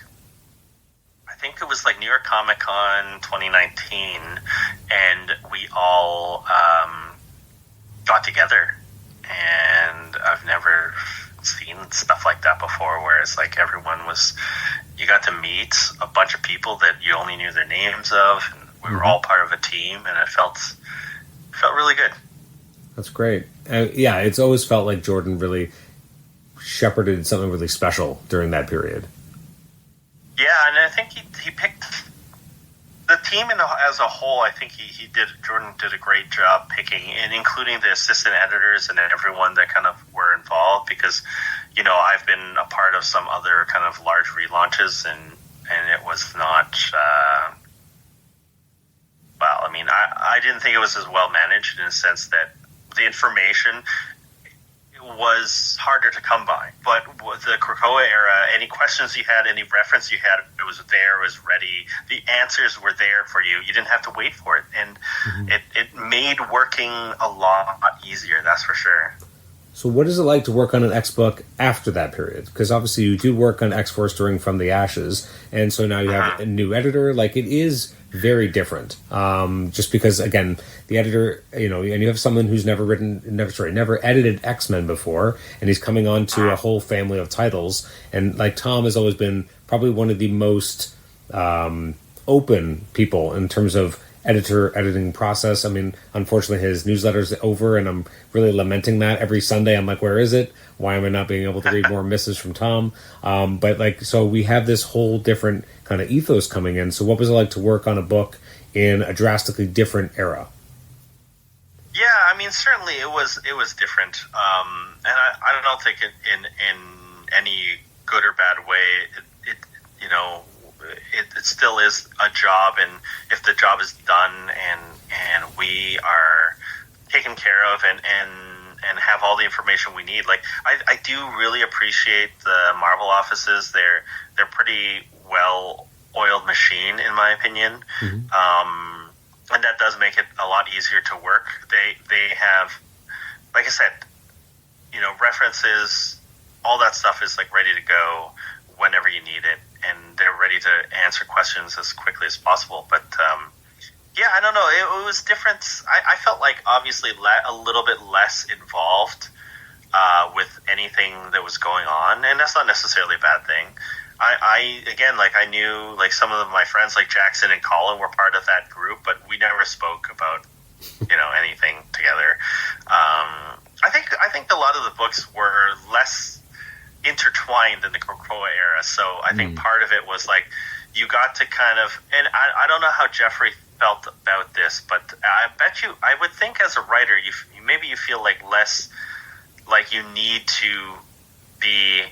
it was New York Comic Con 2019, and we all got together, and I've never seen stuff like that before, where it's you got to meet a bunch of people that you only knew their names of, and we were all part of a team, and it felt really good. That's great. It's always felt like Jordan really shepherded something really special during that period. Yeah, and I think he picked the team as a whole. I think Jordan did a great job picking, and including the assistant editors and everyone that kind of were involved, because I've been a part of some other kind of large relaunches, and it was not I didn't think it was as well managed, in the sense that the information was harder to come by. But with the Krakoa era, any questions you had, any reference you had, it was there, it was ready. The answers were there for you. You didn't have to wait for it. And it made working a lot easier, that's for sure. So what is it like to work on an X book after that period? Because obviously you do work on X-Force during From the Ashes, and so now you have a new editor. It is very different. Just because, again, the editor, and you have someone who's never edited X-Men before, and he's coming on to a whole family of titles. And Tom has always been probably one of the most open people in terms of editing process. I mean, unfortunately, his newsletter's over, and I'm really lamenting that. Every Sunday, I'm like, where is it? Why am I not being able to read more misses from Tom? So we have this whole different kind of ethos coming in. So what was it like to work on a book in a drastically different era? Yeah, I mean, certainly it was different. And I don't think in any good or bad way, it still is a job, and if the job is done and we are taken care of and have all the information we need, like I do really appreciate the Marvel offices. They're pretty well oiled machine, in my opinion. And that does make it a lot easier to work. They have, like I said, references, all that stuff is like ready to go whenever you need it, and they're ready to answer questions as quickly as possible. But yeah, I don't know. It was different. I felt like obviously a little bit less involved with anything that was going on, and that's not necessarily a bad thing. I knew like some of my friends like Jackson and Colin were part of that group, but we never spoke about anything together. I think a lot of the books were less intertwined in the Krakoa era, so I think part of it was like you got to kind of, and I don't know how Jeffrey felt about this, but I would think as a writer maybe you feel like less like you need to be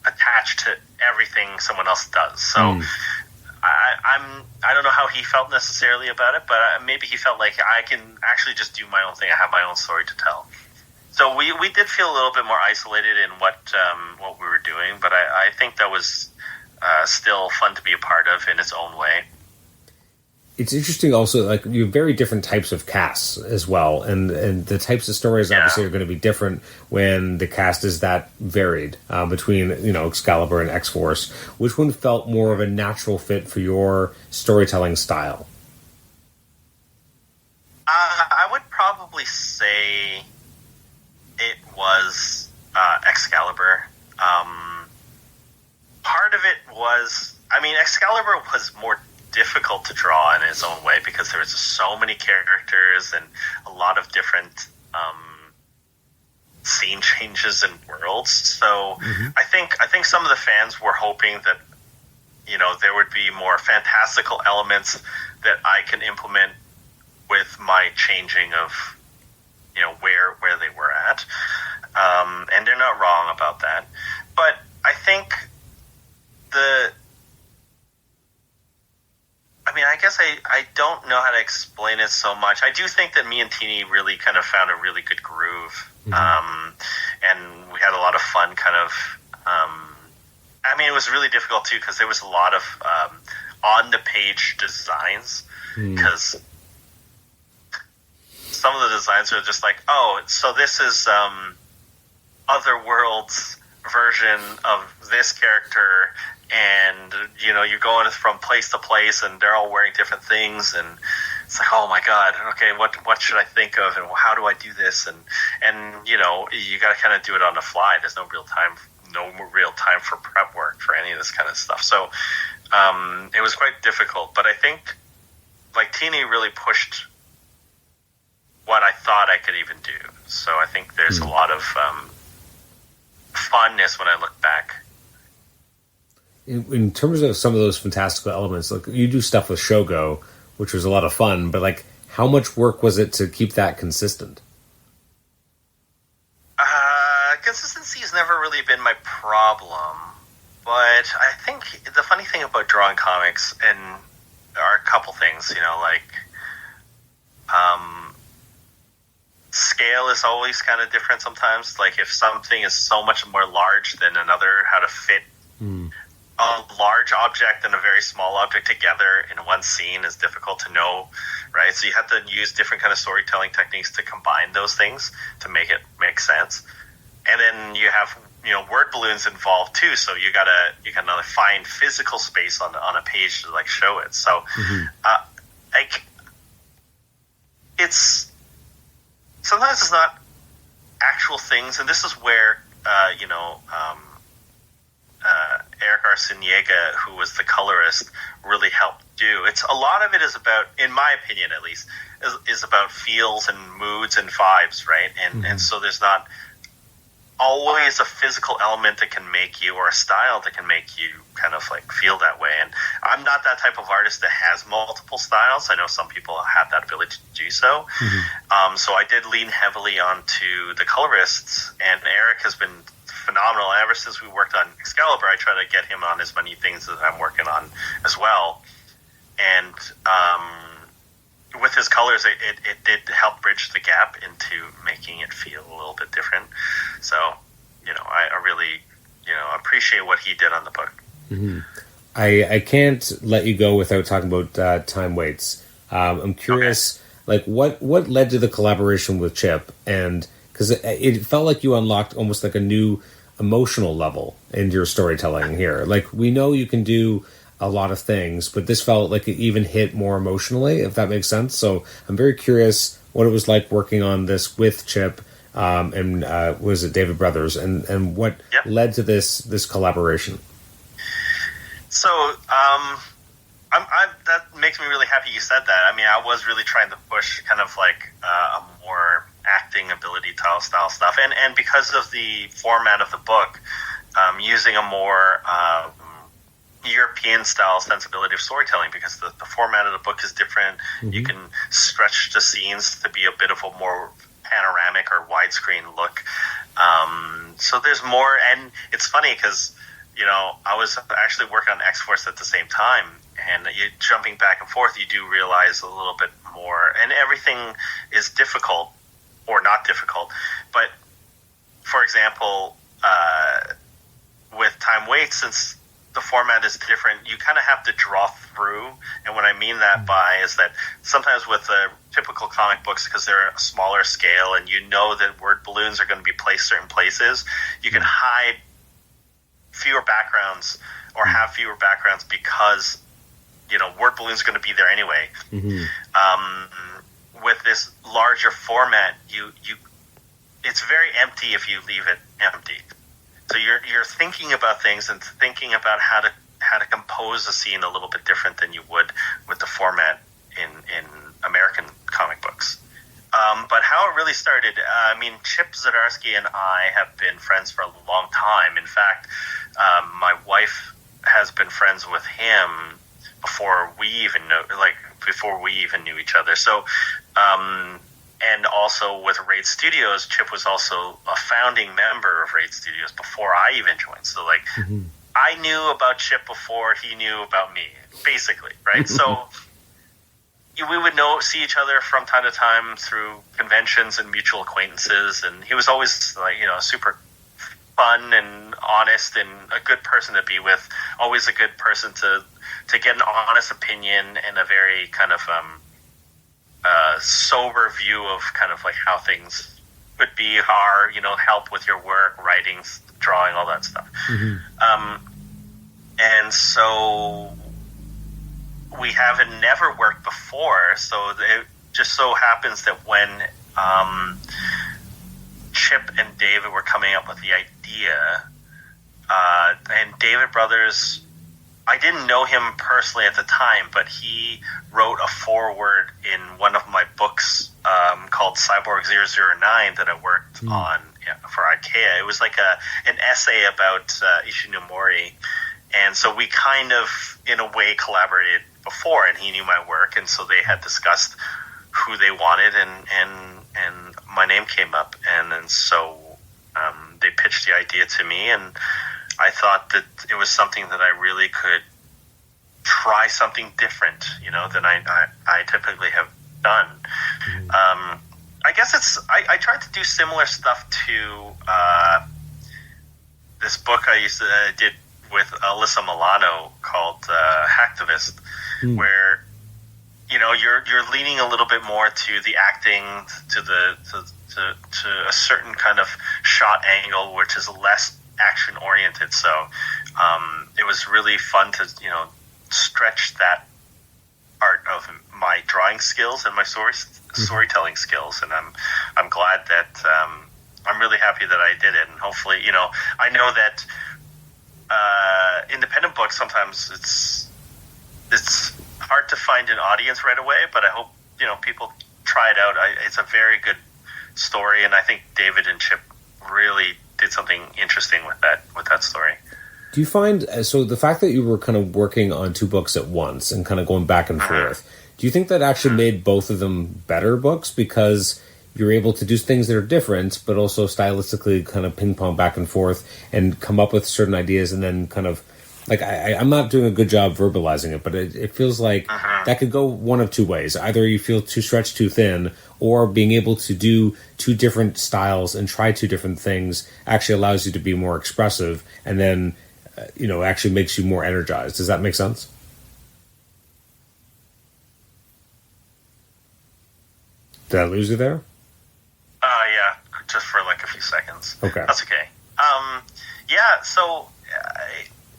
attached to everything someone else does. So I don't know how he felt necessarily about it, but maybe he felt like I can actually just do my own thing. I have my own story to tell. So we did feel a little bit more isolated in what we were doing, but I think that was still fun to be a part of in its own way. It's interesting also, like, you have very different types of casts as well, and the types of stories obviously are going to be different when the cast is that varied between, Excalibur and X-Force. Which one felt more of a natural fit for your storytelling style? I would probably say it was Excalibur. Part of it was, Excalibur was more difficult to draw in its own way because there was just so many characters and a lot of different scene changes and worlds. So I think some of the fans were hoping that there would be more fantastical elements that I can implement with my changing of where they were at, and they're not wrong about that. But I think I guess I don't know how to explain it so much. I do think that me and Teeny really kind of found a really good groove, and we had a lot of fun kind of, it was really difficult too because there was a lot of on-the-page designs, because some of the designs are just like, oh, so this is Otherworld's version of this character, and you're going from place to place, and they're all wearing different things, and it's like, oh my god, okay, what should I think of, and how do I do this, and you got to kind of do it on the fly. There's no real time for prep work for any of this kind of stuff. So it was quite difficult, but I think like Teeny really pushed what I thought I could even do. So I think there's a lot of funness when I look back. In terms of some of those fantastical elements, like you do stuff with Shogo, which was a lot of fun, but like how much work was it to keep that consistent? Consistency has never really been my problem, but I think the funny thing about drawing comics are a couple things, scale is always kind of different sometimes. Like if something is so much more large than another, how to fit a large object and a very small object together in one scene is difficult to know, right? So you have to use different kind of storytelling techniques to combine those things to make it make sense. And then you have word balloons involved too, so you gotta find physical space on a page to like show it. So it's sometimes it's not actual things, and this is where Eric Arciniega, who was the colorist, really helped do. It's a lot of it is about, in my opinion at least, is about feels and moods and vibes, right? And so there's not always a physical element that can make you, or a style that can make you kind of like feel that way. And I'm not that type of artist that has multiple styles. I know some people have that ability to do so. So I did lean heavily onto the colorists, and Eric has been phenomenal. Ever since we worked on Excalibur, I try to get him on as many things that I'm working on as well. And with his colors, it did help bridge the gap into making it feel a little bit different. So, I really, appreciate what he did on the book. Mm-hmm. I can't let you go without talking about Time Waits. I'm curious, what led to the collaboration with Chip? And because it felt like you unlocked almost like a new emotional level in your storytelling here. Like, we know you can do a lot of things, but this felt like it even hit more emotionally, if that makes sense. So I'm very curious what it was like working on this with Chip and was it David Brothers, and what led to this collaboration? So that makes me really happy you said that. I mean, I was really trying to push kind of like a more acting ability style stuff, and because of the format of the book, using a more European style sensibility of storytelling, because the format of the book is different. Mm-hmm. You can stretch the scenes to be a bit of a more panoramic or widescreen look. So there's more, and it's funny because I was actually working on X-Force at the same time, and jumping back and forth, you do realize a little bit more, and everything is difficult or not difficult. But for example, with Time Waits, since the format is different, you kind of have to draw through. And what I mean that by is that sometimes with typical comic books, because they're a smaller scale and that word balloons are going to be placed certain places, you can hide fewer backgrounds or have fewer backgrounds because word balloons are going to be there anyway. Mm-hmm. With this larger format, it's very empty if you leave it empty. So you're thinking about things and thinking about how to compose a scene a little bit different than you would with the format in American comic books. But how it really started, Chip Zdarsky and I have been friends for a long time. In fact, my wife has been friends with him before we even knew each other. So, and also with Raid Studios, Chip was also a founding member of Raid Studios before I even joined. So, mm-hmm. I knew about Chip before he knew about me, basically, right? So we would see each other from time to time through conventions and mutual acquaintances, and he was always super fun and honest and a good person to be with, always a good person to get an honest opinion and a very kind of sober view of kind of like how things could be, help with your work, writing, drawing, all that stuff. Mm-hmm. And so we haven't never worked before, so it just so happens that when Chip and David were coming up with the idea, and David Brothers, I didn't know him personally at the time, but he wrote a foreword in one of my books called Cyborg 009 that I worked on for IKEA. It was like an essay about Ishinomori, and so we kind of, in a way, collaborated before, and he knew my work, and so they had discussed who they wanted, and my name came up, and then so they pitched the idea to me, and I thought that it was something that I really could try something different, than I typically have done. Mm-hmm. I guess I tried to do similar stuff to this book I did with Alyssa Milano called Hacktivist, where you're leaning a little bit more to the acting, to a certain kind of shot angle, which is less action oriented. So it was really fun to stretch that part of my drawing skills and my storytelling skills, and I'm glad that I'm really happy that I did it, and hopefully I know that independent books sometimes it's hard to find an audience right away, but I hope people try it out. It's a very good story, and I think David and Chip really did something interesting with that story. Do you find, so the fact that you were kind of working on two books at once and kind of going back and forth, do you think that actually made both of them better books? Because you're able to do things that are different, but also stylistically kind of ping pong back and forth and come up with certain ideas, and then kind of like I'm not doing a good job verbalizing it, but it feels like that could go one of two ways. Either you feel too stretched too thin, or being able to do two different styles and try two different things actually allows you to be more expressive, and then actually makes you more energized. Does that make sense? Did I lose you there? Yeah, just for like a few seconds. Okay. That's okay. Yeah, so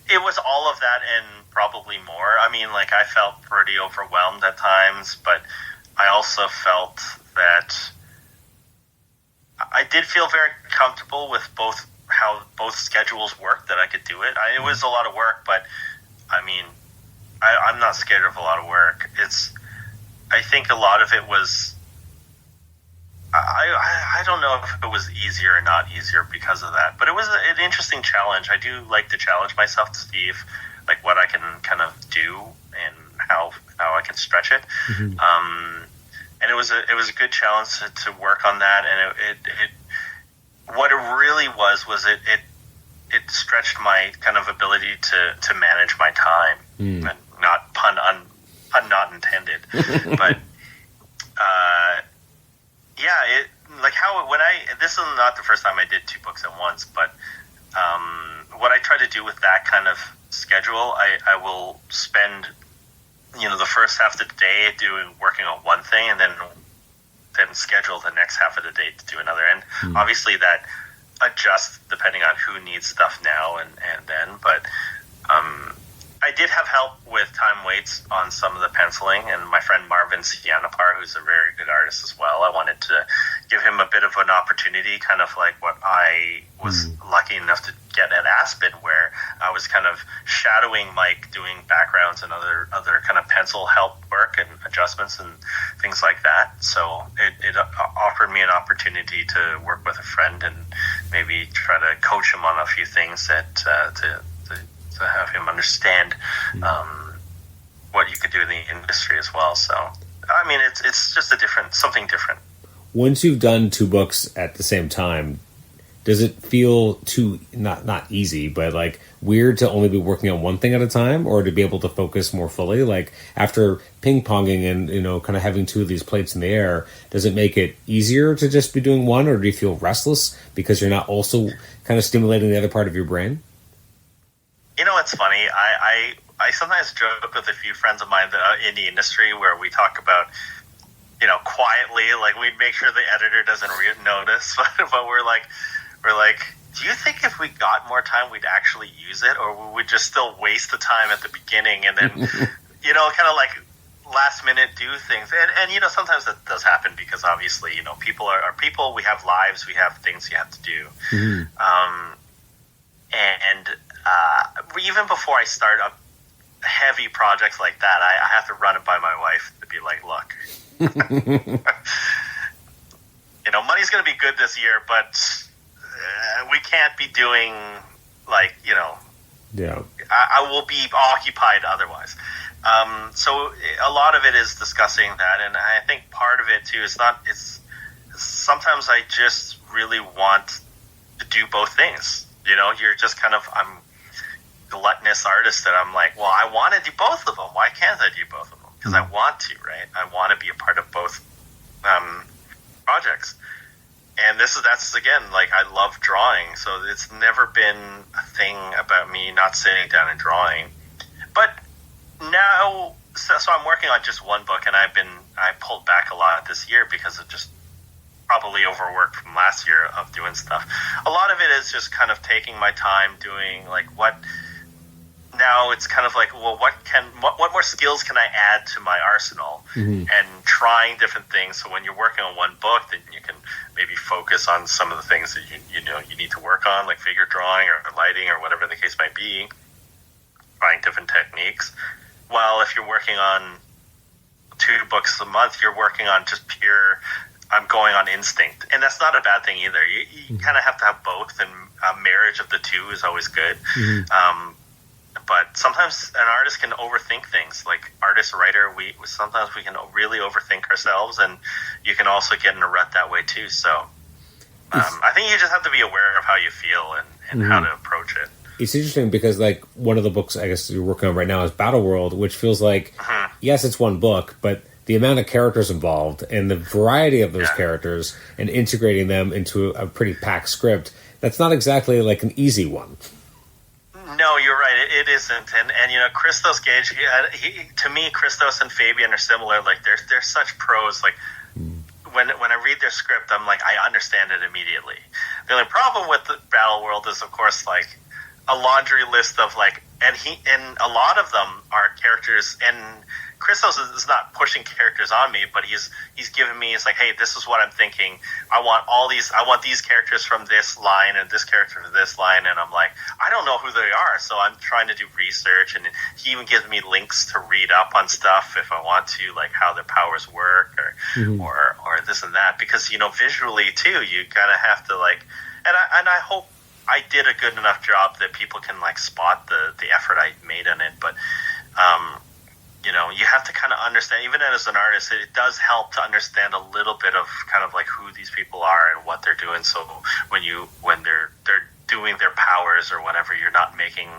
it was all of that and probably more. I mean, like, I felt pretty overwhelmed at times, but I also felt that I did feel very comfortable with how both schedules worked, that I could do it. It was a lot of work, but I mean, I'm not scared of a lot of work. I think a lot of it was, I don't know if it was easier or not easier because of that, but it was an interesting challenge. I do like to challenge myself to see if, like, what I can kind of do and how I can stretch it. Mm-hmm. And it was a good challenge to work on that. And it what it really was it stretched my kind of ability to manage my time, and not pun not intended, but. Yeah, this is not the first time I did 2 books at once, but what I try to do with that kind of schedule, I will spend, the first half of the day working on one thing, and then schedule the next half of the day to do another. And obviously that adjusts depending on who needs stuff now and then, but I did have help with time weights on some of the penciling, and my friend Marvin Sianapar, who's a very good artist as well. I wanted to give him a bit of an opportunity, kind of like what I was lucky enough to get at Aspen, where I was kind of shadowing Mike doing backgrounds and other kind of pencil help work and adjustments and things like that. So it offered me an opportunity to work with a friend and maybe try to coach him on a few things that to have him understand what you could do in the industry as well. So, I mean, it's just something different. Once you've done 2 books at the same time, does it feel too, not easy, but like weird to only be working on one thing at a time, or to be able to focus more fully? Like, after ping-ponging and, kind of having 2 of these plates in the air, does it make it easier to just be doing one, or do you feel restless because you're not also kind of stimulating the other part of your brain? It's funny. I sometimes joke with a few friends of mine that are in the industry, where we talk about, quietly, like, we'd make sure the editor doesn't notice, but we're like, do you think if we got more time, we'd actually use it, or would we just still waste the time at the beginning and then, kind of like last minute do things? And sometimes that does happen because obviously, people are people. We have lives. We have things you have to do. Mm-hmm. And even before I start up heavy projects like that, I have to run it by my wife to be like, look, money's going to be good this year, but we can't be doing like, yeah, I will be occupied otherwise. So a lot of it is discussing that. And I think part of it too is sometimes I just really want to do both things. You're just kind of, I'm gluttonous artist that I'm like, well, I want to do both of them. Why can't I do both of them? Because I want to, right? I want to be a part of both projects. And that's again, like, I love drawing, so it's never been a thing about me not sitting down and drawing. But now, so I'm working on just one book, and I pulled back a lot this year because of just probably overworked from last year of doing stuff. A lot of it is just kind of taking my time doing, like, now it's kind of like, well, what more skills can I add to my arsenal? Mm-hmm. And trying different things. So when you're working on one book, then you can maybe focus on some of the things that you need to work on, like figure drawing or lighting or whatever the case might be. Trying different techniques. While if you're working on 2 books a month, you're working on just pure, I'm going on instinct. And that's not a bad thing either. You kind of have to have both, and a marriage of the two is always good. Mm-hmm. But but sometimes an artist can overthink things. Like artist, writer, sometimes we can really overthink ourselves, and you can also get in a rut that way too. So I think you just have to be aware of how you feel and how to approach it. It's interesting because, like, one of the books I guess you're working on right now is Battle World, which feels like, yes, it's one book, but the amount of characters involved and the variety of those characters and integrating them into a pretty packed script, that's not exactly like an easy one. No, you're right. It isn't. And you know, Christos Gage, to me, Christos and Fabian are similar. Like, they're such pros. Like, when I read their script, I'm like, I understand it immediately. The only problem with the Battle World is, of course, like, a laundry list of, like, and a lot of them are characters, and Christos is not pushing characters on me, but he's giving me, it's like, hey, this is what I'm thinking. I want these characters from this line and this character from this line, and I'm like, I don't know who they are, so I'm trying to do research, and he even gives me links to read up on stuff if I want to, like how their powers work or this and that, because, you know, visually too, you kind of have to, like, and I hope I did a good enough job that people can, like, spot the effort I made in it, but you know, you have to kind of understand, even as an artist, it does help to understand a little bit of kind of like who these people are and what they're doing. So when they're doing their powers or whatever, you're not making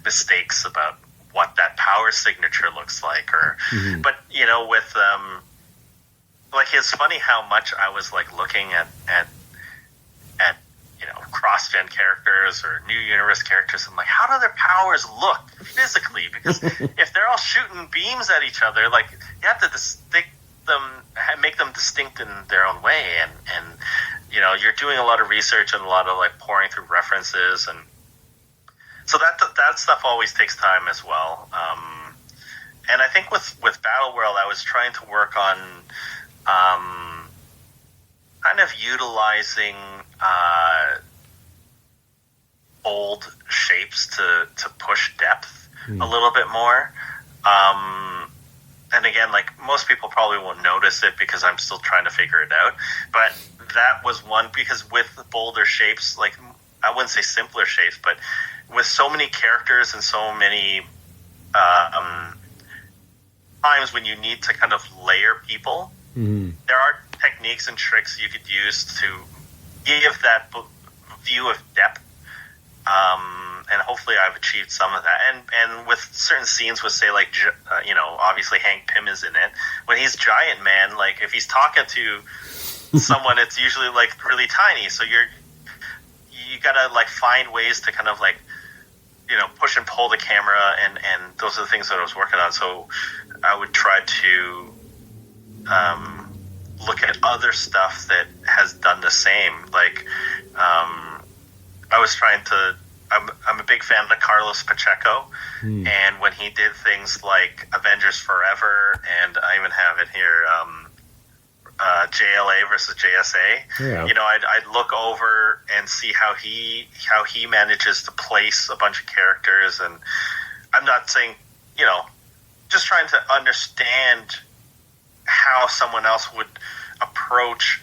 mistakes about what that power signature looks like. Or, but you know, with like, it's funny how much I was like looking at you know, cross-gen characters or new universe characters. I'm like, how do their powers look physically? Because if they're all shooting beams at each other, like, you have to make them distinct in their own way. And you know, you're doing a lot of research and a lot of, like, pouring through references, and so that stuff always takes time as well. And I think with Battle World, I was trying to work on kind of utilizing old shapes to push depth a little bit more. And again, like, most people probably won't notice it because I'm still trying to figure it out. But that was one, because with bolder shapes, like, I wouldn't say simpler shapes, but with so many characters and so many times when you need to kind of layer people, there are techniques and tricks you could use to give that view of depth, and hopefully I've achieved some of that. And with certain scenes with, say, like, you know, obviously Hank Pym is in it. When he's Giant Man, like, if he's talking to someone, it's usually, like, really tiny. So you gotta, like, find ways to kind of, like, you know, push and pull the camera, and those are the things that I was working on. So I would try to look at other stuff that has done the same. Like, I was trying to, I'm a big fan of Carlos Pacheco, and when he did things like Avengers Forever, and I even have it here, JLA versus JSA, you know, I'd look over and see how he manages to place a bunch of characters, and I'm not saying, you know, just trying to understand how someone else would approach,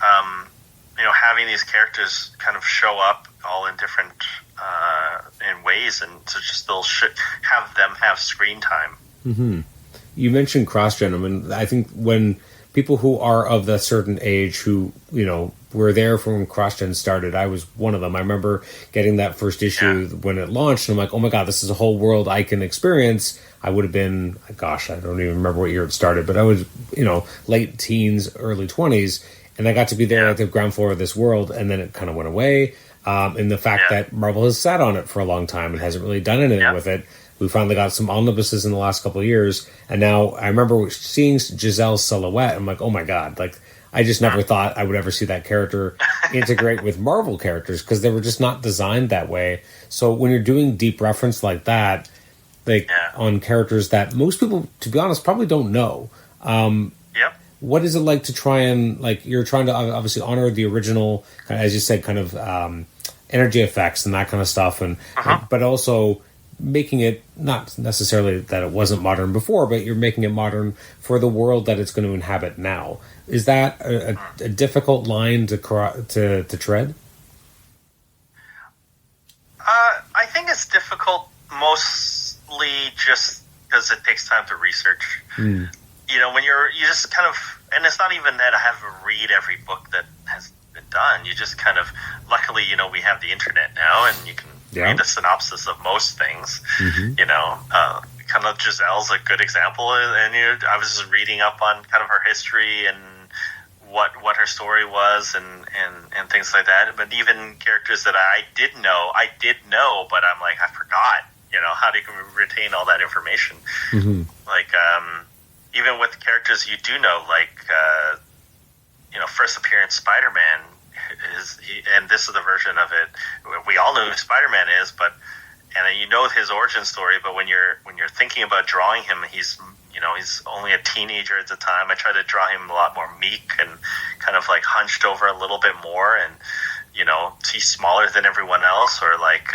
you know, having these characters kind of show up all in different in ways, and to just still have them have screen time. You mentioned cross-gen. I mean, I think when people who are of that certain age who, you know, were there from when cross-gen started, I was one of them. I remember getting that first issue when it launched, and I'm like, oh my god, this is a whole world I can experience. I would have been, gosh, I don't even remember what year it started, but I was, you know, late teens, early 20s, and I got to be there at the ground floor of this world, and then it kind of went away. And the fact that Marvel has sat on it for a long time and hasn't really done anything with it. We finally got some omnibuses in the last couple of years, and now I remember seeing Giselle's silhouette. I'm like, oh my god, like, I just never thought I would ever see that character integrate with Marvel characters, because they were just not designed that way. So when you're doing deep reference like that, like on characters that most people, to be honest, probably don't know. What is it like to try and, like, you're trying to obviously honor the original, as you said, kind of energy effects and that kind of stuff, and but also making it not necessarily that it wasn't modern before, but you're making it modern for the world that it's going to inhabit now. Is that a difficult line to tread? I think it's difficult most partly just because it takes time to research. You know, when you just kind of, and it's not even that I have to read every book that has been done. You just kind of, luckily, you know, we have the internet now, and you can read a synopsis of most things. You know, kind of Giselle's a good example, and I was just reading up on kind of her history and what her story was and things like that. But even characters that I did know, but I'm like, I forgot. You know, how do you retain all that information? Like, even with characters you do know, like, you know, first appearance Spider-Man and this is the version of it. We all know who Spider-Man is, and you know his origin story. But when you're thinking about drawing him, he's only a teenager at the time. I try to draw him a lot more meek and kind of like hunched over a little bit more, and you know, he's smaller than everyone else, or like,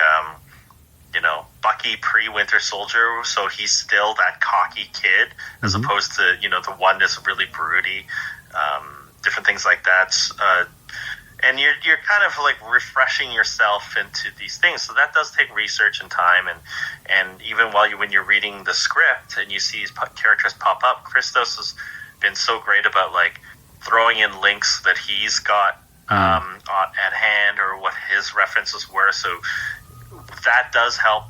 you know, Bucky pre-Winter Soldier, so he's still that cocky kid, as opposed to, you know, the one that's really broody, different things like that. And you're kind of like refreshing yourself into these things, so that does take research and time. And even when you're reading the script and you see these characters pop up, Christos has been so great about like throwing in links that he's got at hand, or what his references were. So that does help,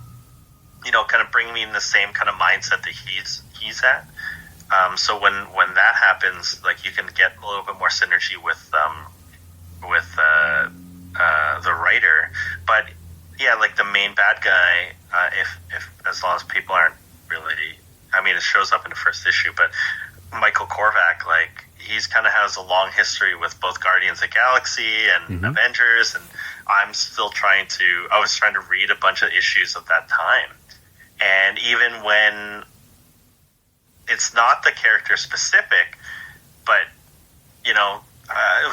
you know, kind of bring me in the same kind of mindset that he's at. So when that happens, like, you can get a little bit more synergy with the writer. But yeah, like the main bad guy, if as long as people aren't really, I mean, it shows up in the first issue, but Michael Korvac, like, he's kind of has a long history with both Guardians of the Galaxy and Avengers, and I was trying to read a bunch of issues of that time. And even when it's not the character specific, but, you know,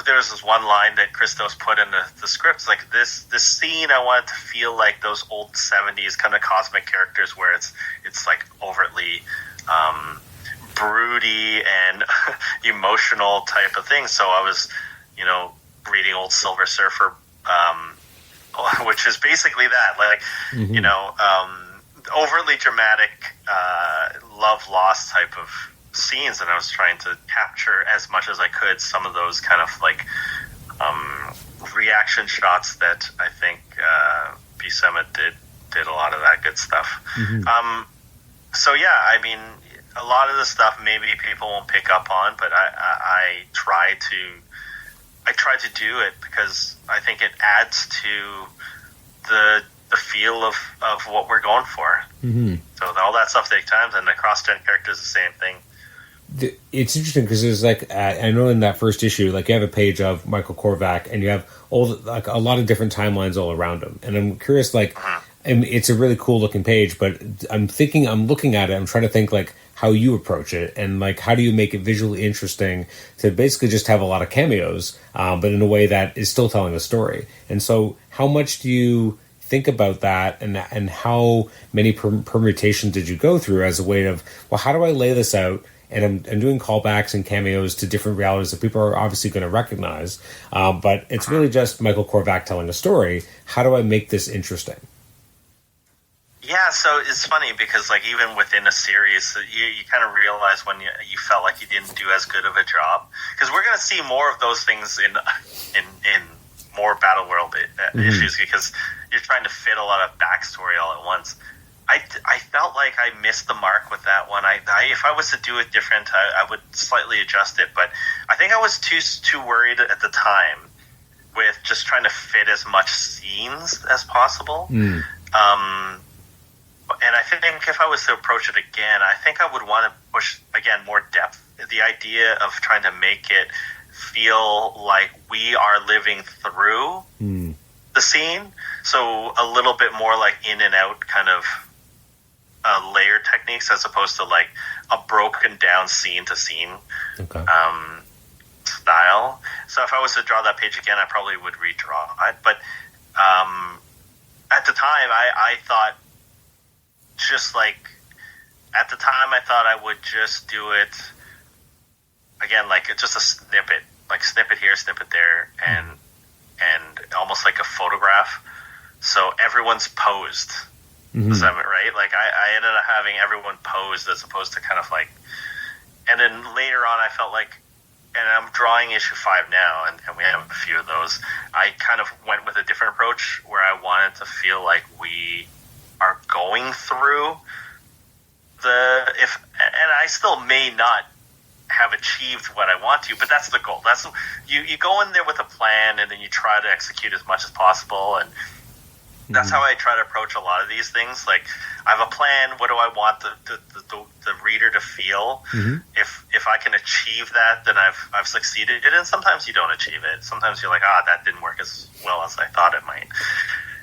there's this one line that Christos put in the scripts, like, this scene, I wanted to feel like those old 70s kind of cosmic characters where it's like overtly broody and emotional type of thing. So I was, you know, reading old Silver Surfer, which is basically that, like, you know, overtly dramatic, love lost type of scenes, and I was trying to capture as much as I could some of those kind of like reaction shots that I think Buscema did a lot of that good stuff. So yeah, I mean, a lot of the stuff maybe people won't pick up on, but I try to do it because I think it adds to the feel of what we're going for. So all that stuff takes time, and the cross-gen character is the same thing. It's interesting because there's like, I know in that first issue, like, you have a page of Michael Korvac and you have like a lot of different timelines all around him, and I'm curious, like, and it's a really cool looking page, but I'm looking at it, I'm trying to think like how you approach it, and like, how do you make it visually interesting to basically just have a lot of cameos, but in a way that is still telling a story. And so how much do you think about that, and how many permutations did you go through as a way of, well, how do I lay this out? And I'm doing callbacks and cameos to different realities that people are obviously going to recognize, but it's really just Michael Korvac telling a story. How do I make this interesting? Yeah, so it's funny because, like, even within a series, you kind of realize when you felt like you didn't do as good of a job, because we're going to see more of those things in more Battle World issues, because you're trying to fit a lot of backstory all at once. I felt like I missed the mark with that one. If I was to do it different, I would slightly adjust it. But I think I was too worried at the time with just trying to fit as much scenes as possible. And I think if I was to approach it again, I think I would want to push, again, more depth. The idea of trying to make it feel like we are living through the scene. So a little bit more like in and out kind of layer techniques, as opposed to like a broken down scene to scene style. So if I was to draw that page again, I probably would redraw it. But at the time, I thought, just like, at the time, I thought I would just do it again, like just a snippet, like snippet here, snippet there, and almost like a photograph. So everyone's posed Does that right? Like I ended up having everyone posed as opposed to kind of like, and then later on I felt like, and I'm drawing issue 5 now, and we have a few of those. I kind of went with a different approach where I wanted to feel like we are going through and I still may not have achieved what I want to, but that's the goal. That's you go in there with a plan, and then you try to execute as much as possible, and that's how I try to approach a lot of these things. Like, I have a plan. What do I want the reader to feel? If I can achieve that, then I've succeeded. And sometimes you don't achieve it. Sometimes you're like, that didn't work as well as I thought it might.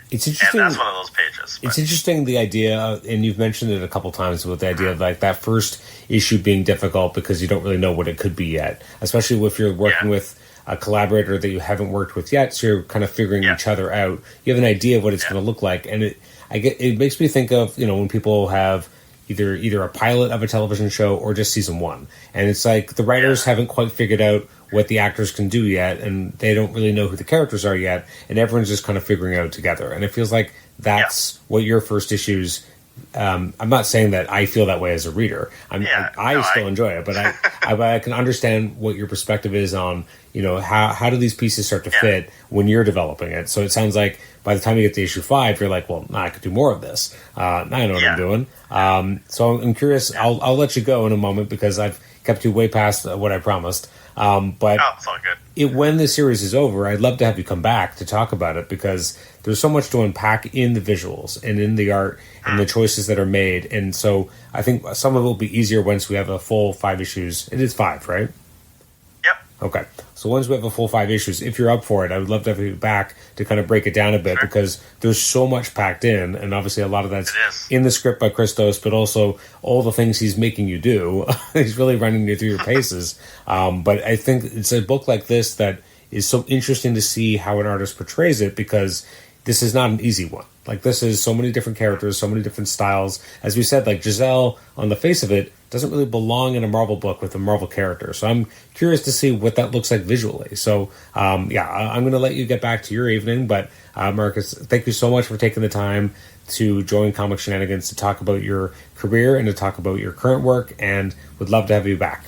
It's interesting. And that's one of those pages. It's interesting, the idea, and you've mentioned it a couple times, with the idea of like that first issue being difficult because you don't really know what it could be yet, especially if you're working with a collaborator that you haven't worked with yet, so you're kind of figuring each other out. You have an idea of what it's going to look like, and it makes me think of, when people have either a pilot of a television show or just season 1, and it's like the writers haven't quite figured out what the actors can do yet, and they don't really know who the characters are yet, and everyone's just kind of figuring it out together. And it feels like that's what your first issues. I'm not saying that I feel that way as a reader. I still enjoy it, but I can understand what your perspective is on, how do these pieces start to fit when you're developing it. So it sounds like by the time you get to issue 5, you're like, well, I could do more of this. I know what I'm doing. So I'm curious. I'll let you go in a moment because I've kept you way past what I promised. But it's all good. When the series is over, I'd love to have you come back to talk about it, because there's so much to unpack in the visuals and in the art and the choices that are made. And so I think some of it will be easier once we have a full 5 issues. It is 5, right? Yep. Okay. So once we have a full 5 issues, if you're up for it, I would love to have you back to kind of break it down a bit, because there's so much packed in, and obviously a lot of that's in the script by Christos, but also all the things he's making you do. He's really running you through your paces. But I think it's a book like this that is so interesting to see how an artist portrays it, because this is not an easy one. Like, this is so many different characters, so many different styles. As we said, like, Giselle, on the face of it, doesn't really belong in a Marvel book with a Marvel character. So I'm curious to see what that looks like visually. So, I'm going to let you get back to your evening. But, Marcus, thank you so much for taking the time to join Comic Shenanigans to talk about your career and to talk about your current work, and would love to have you back.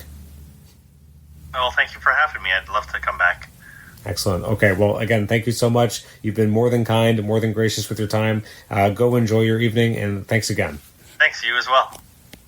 Well, thank you for having me. I'd love to come back. Excellent. Okay, well, again, thank you so much. You've been more than kind and more than gracious with your time. Go enjoy your evening, and thanks again. Thanks, you as well.